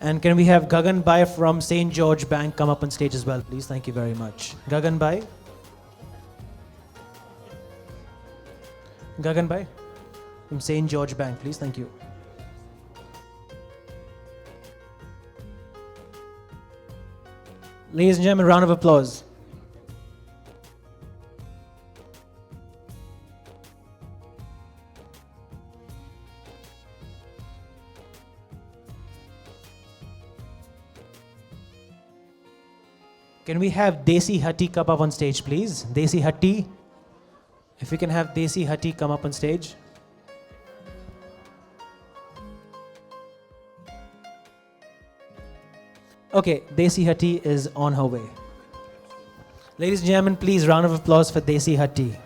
And can we have Gagan Bhai from St. George Bank come up on stage as well, please? Thank you very much. Gagan Bhai. Gagan Bhai from St. George Bank, please. Thank you. Ladies and gentlemen, round of applause. Can we have Desi Hatti come up on stage, please? Desi Hatti. If we can have Desi Hatti come up on stage. Okay, Desi Hatti is on her way. Ladies and gentlemen, please round of applause for Desi Hatti.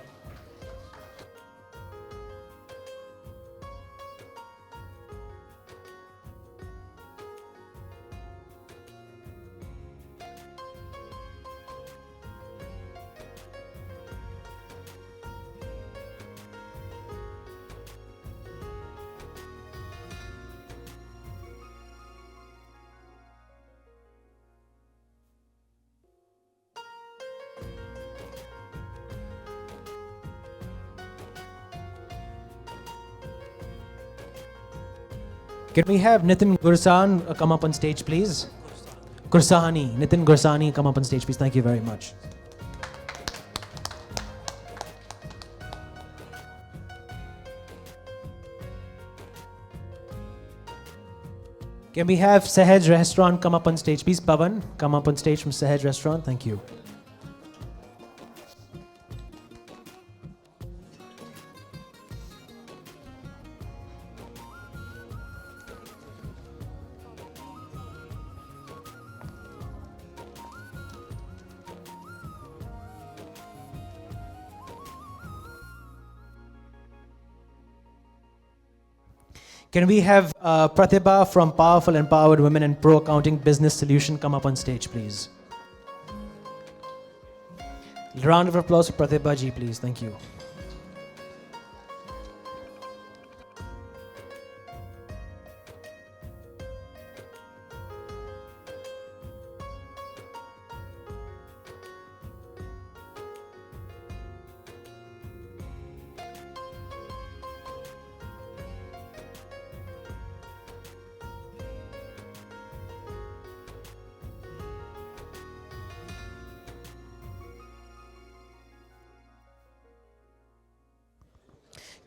Can we have Nitin Gursan come up on stage, please? Gursani, Nitin Gursani, come up on stage, please. Thank you very much. Can we have Sahaj Restaurant come up on stage, please? Pavan, come up on stage from Sahaj Restaurant. Thank you. Can we have Pratibha from Powerful Empowered Women and Pro Accounting Business Solution come up on stage, please? Round of applause for Pratibha ji, please. Thank you.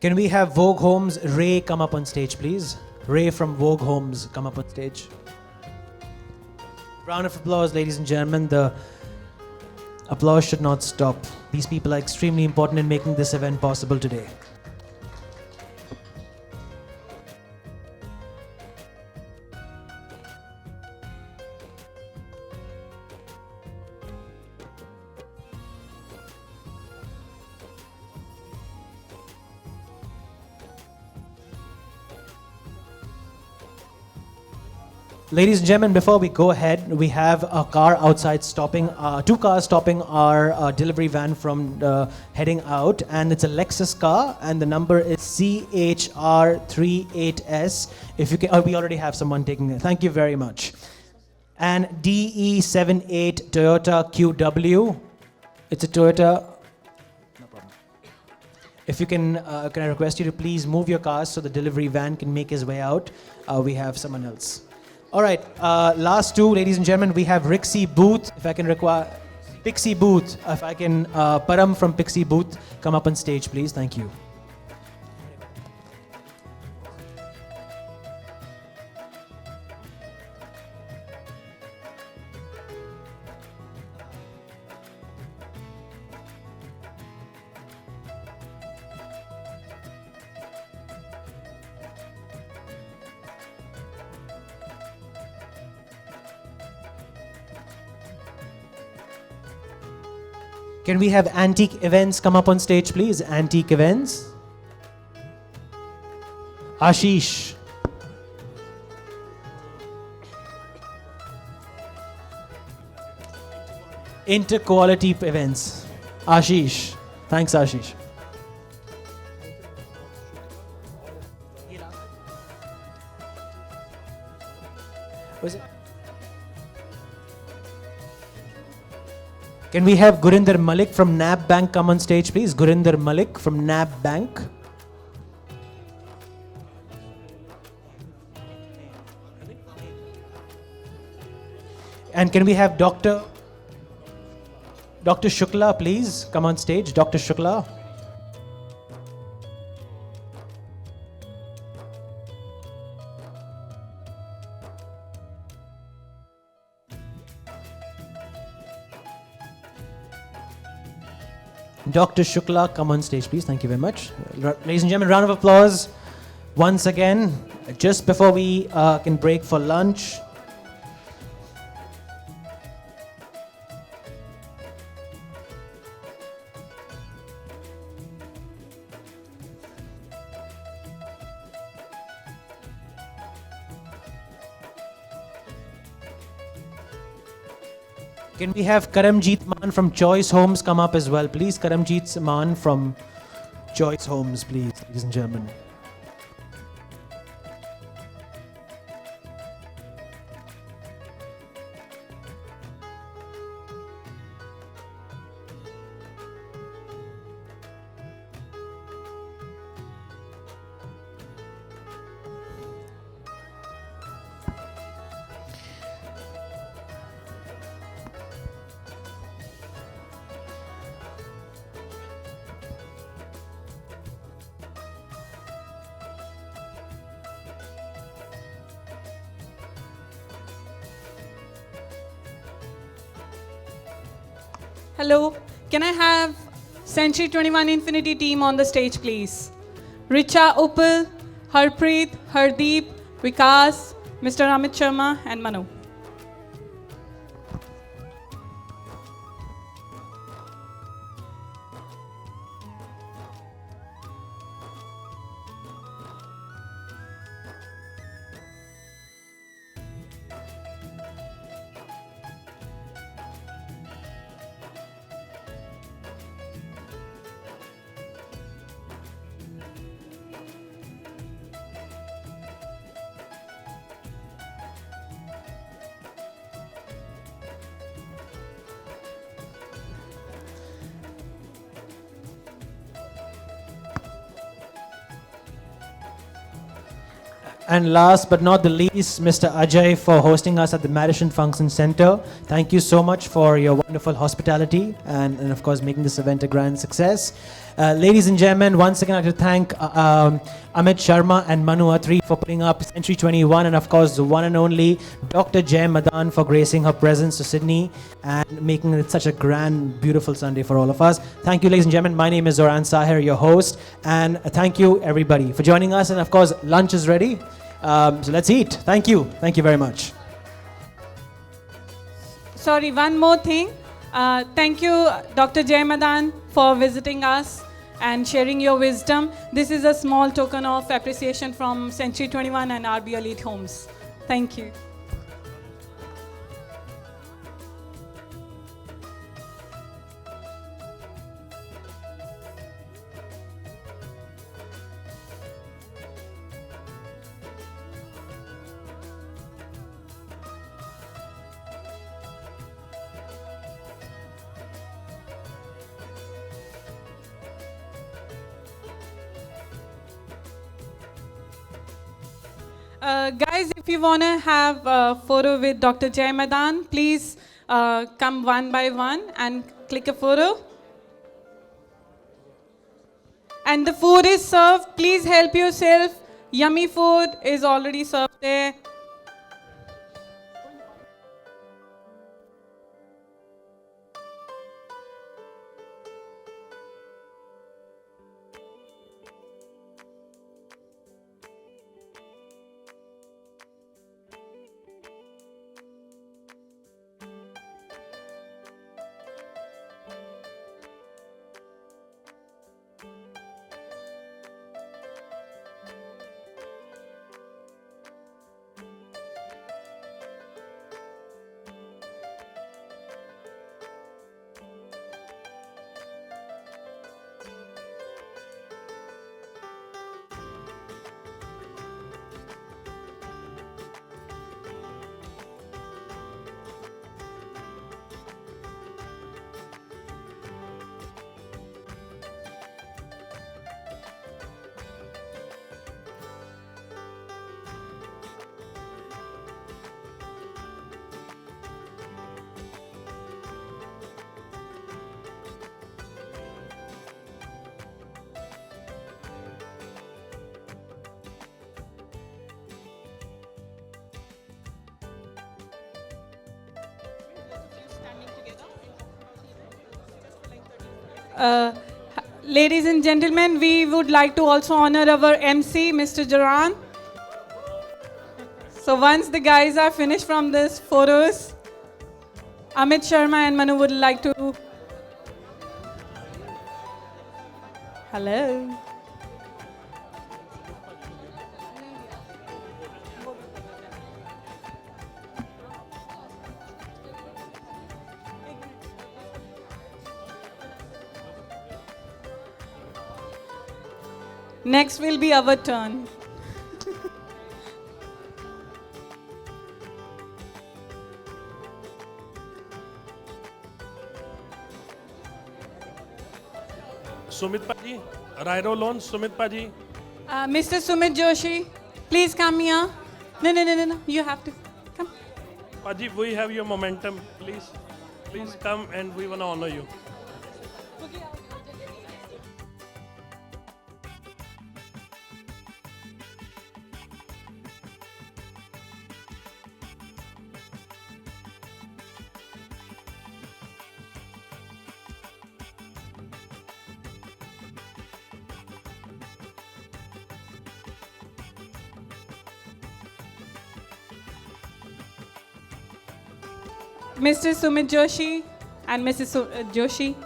Can we have Vogue Homes Ray come up on stage, please? Ray from Vogue Homes come up on stage. Round of applause, ladies and gentlemen. The applause should not stop. These people are extremely important in making this event possible today. Ladies and gentlemen, before we go ahead, we have a car outside stopping, two cars stopping our delivery van from heading out, and it's a Lexus car, and the number is CHR38S. If you can, we already have someone taking it. Thank you very much. And DE78 Toyota QW. It's a Toyota. No problem. If you can I request you to please move your cars so the delivery van can make his way out. We have someone else. All right, last two, ladies and gentlemen, we have Rixie Booth. If I can require Pixie Booth, if I can, Param from Pixie Booth, come up on stage, please. Thank you. Can we have Antique Events come up on stage, please? Antique Events. Ashish. Inter-quality events. Ashish. Thanks, Ashish. Was it? Can we have Gurinder Malik from NAB Bank come on stage, please? Gurinder Malik from NAB Bank. And can we have Dr. Shukla, please come on stage? Dr. Shukla. Dr. Shukla, come on stage, please. Thank you very much. Ladies and gentlemen, round of applause once again. Just before we can break for lunch. Can we have Karamjeet Man from Choice Homes come up as well, please? Karamjeet Man from Choice Homes, please, ladies and gentlemen. Hello, can I have Century 21 Infinity team on the stage, please? Richa Upal, Harpreet, Hardeep, Vikas, Mr. Amit Sharma, and Manu. And last but not the least, Mr. Ajay for hosting us at the Madison Function Center. Thank you so much for your wonderful hospitality and of course making this event a grand success. Ladies and gentlemen, once again I'd like to thank Amit Sharma and Manu Atri for putting up Century 21, and of course the one and only Dr. Jay Madaan for gracing her presence to Sydney and making it such a grand, beautiful Sunday for all of us. Thank you, ladies and gentlemen. My name is Zoran Sahir, your host, and thank you everybody for joining us. And of course, lunch is ready. So let's eat. Thank you. Thank you very much. Sorry, one more thing. Thank you, Dr. Jay Madaan, for visiting us and sharing your wisdom. This is a small token of appreciation from Century 21 and RB Elite Homes. Thank you. Guys, if you want to have a photo with Dr. Jay Madaan, please come one by one and click a photo. And the food is served. Please help yourself. Yummy food is already served there. Ladies and gentlemen, we would like to also honor our MC, Mr. Jaran. So once the guys are finished from this photos, Amit Sharma and Manu would like to... Hello. Next will be our turn. Sumit Paji, Rairo Loan, Sumit Paji. Mr. Sumit Joshi, please come here. No. You have to come. Paji, we have your momentum. Please come and we want to honor you. Mr. Sumit Joshi and Mrs. Joshi.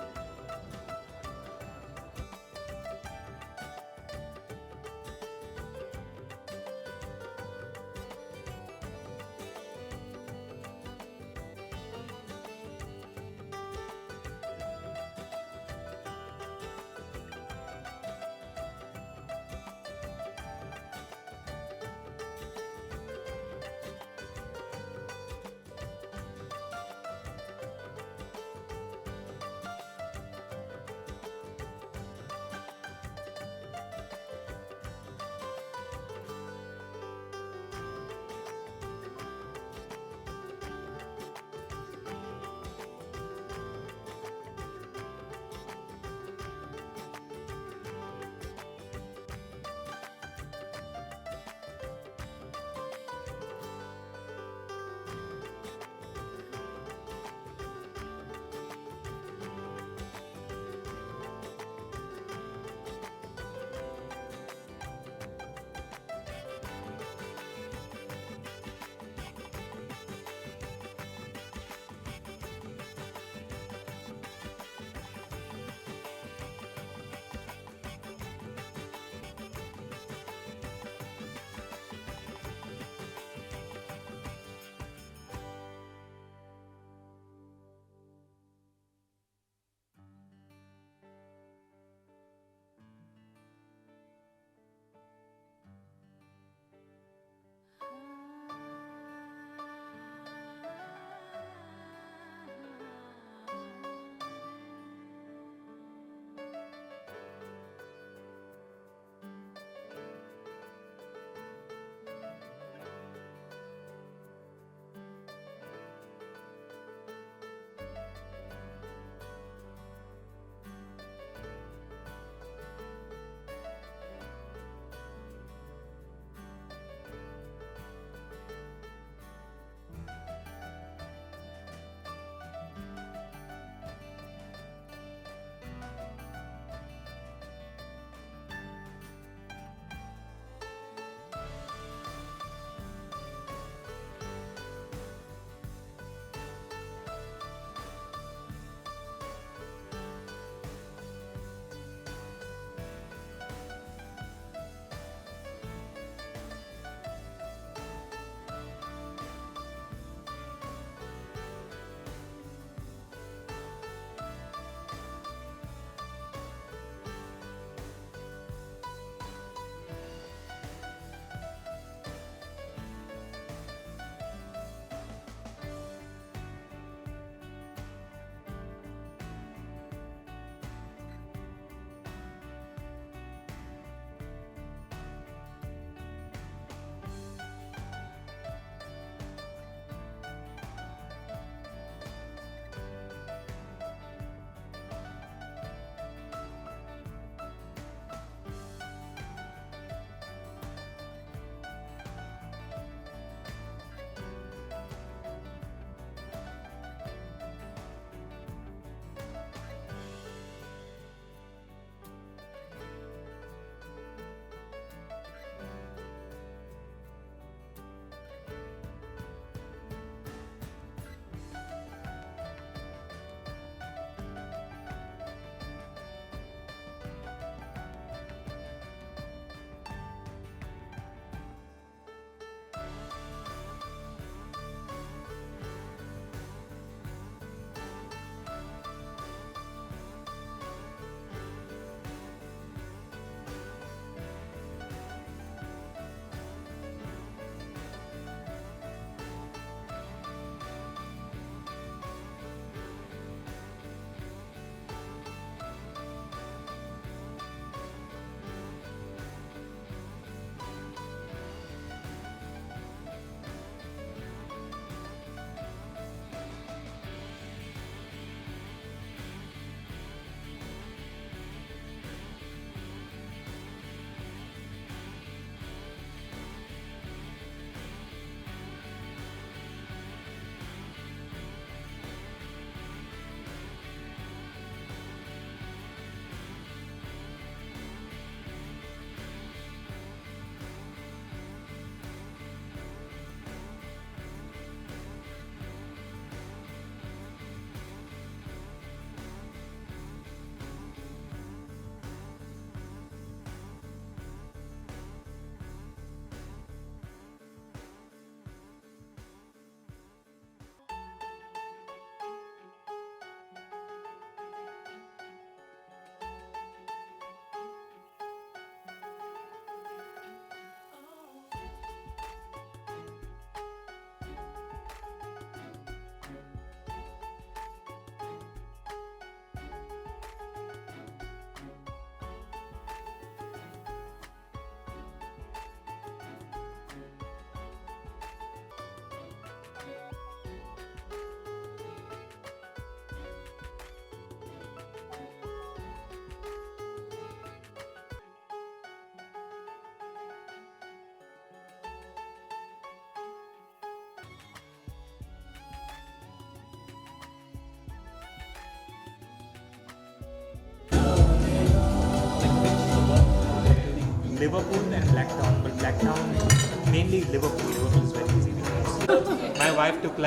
Liverpool and Blacktown, but Blacktown, mainly Liverpool. Liverpool is very easy to use. My wife took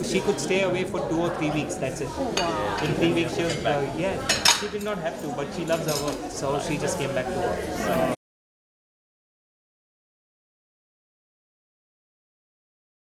she could stay away for 2 or 3 weeks, that's it. In 3 weeks she was, she did not have to, but she loves her work, so she just came back to work. So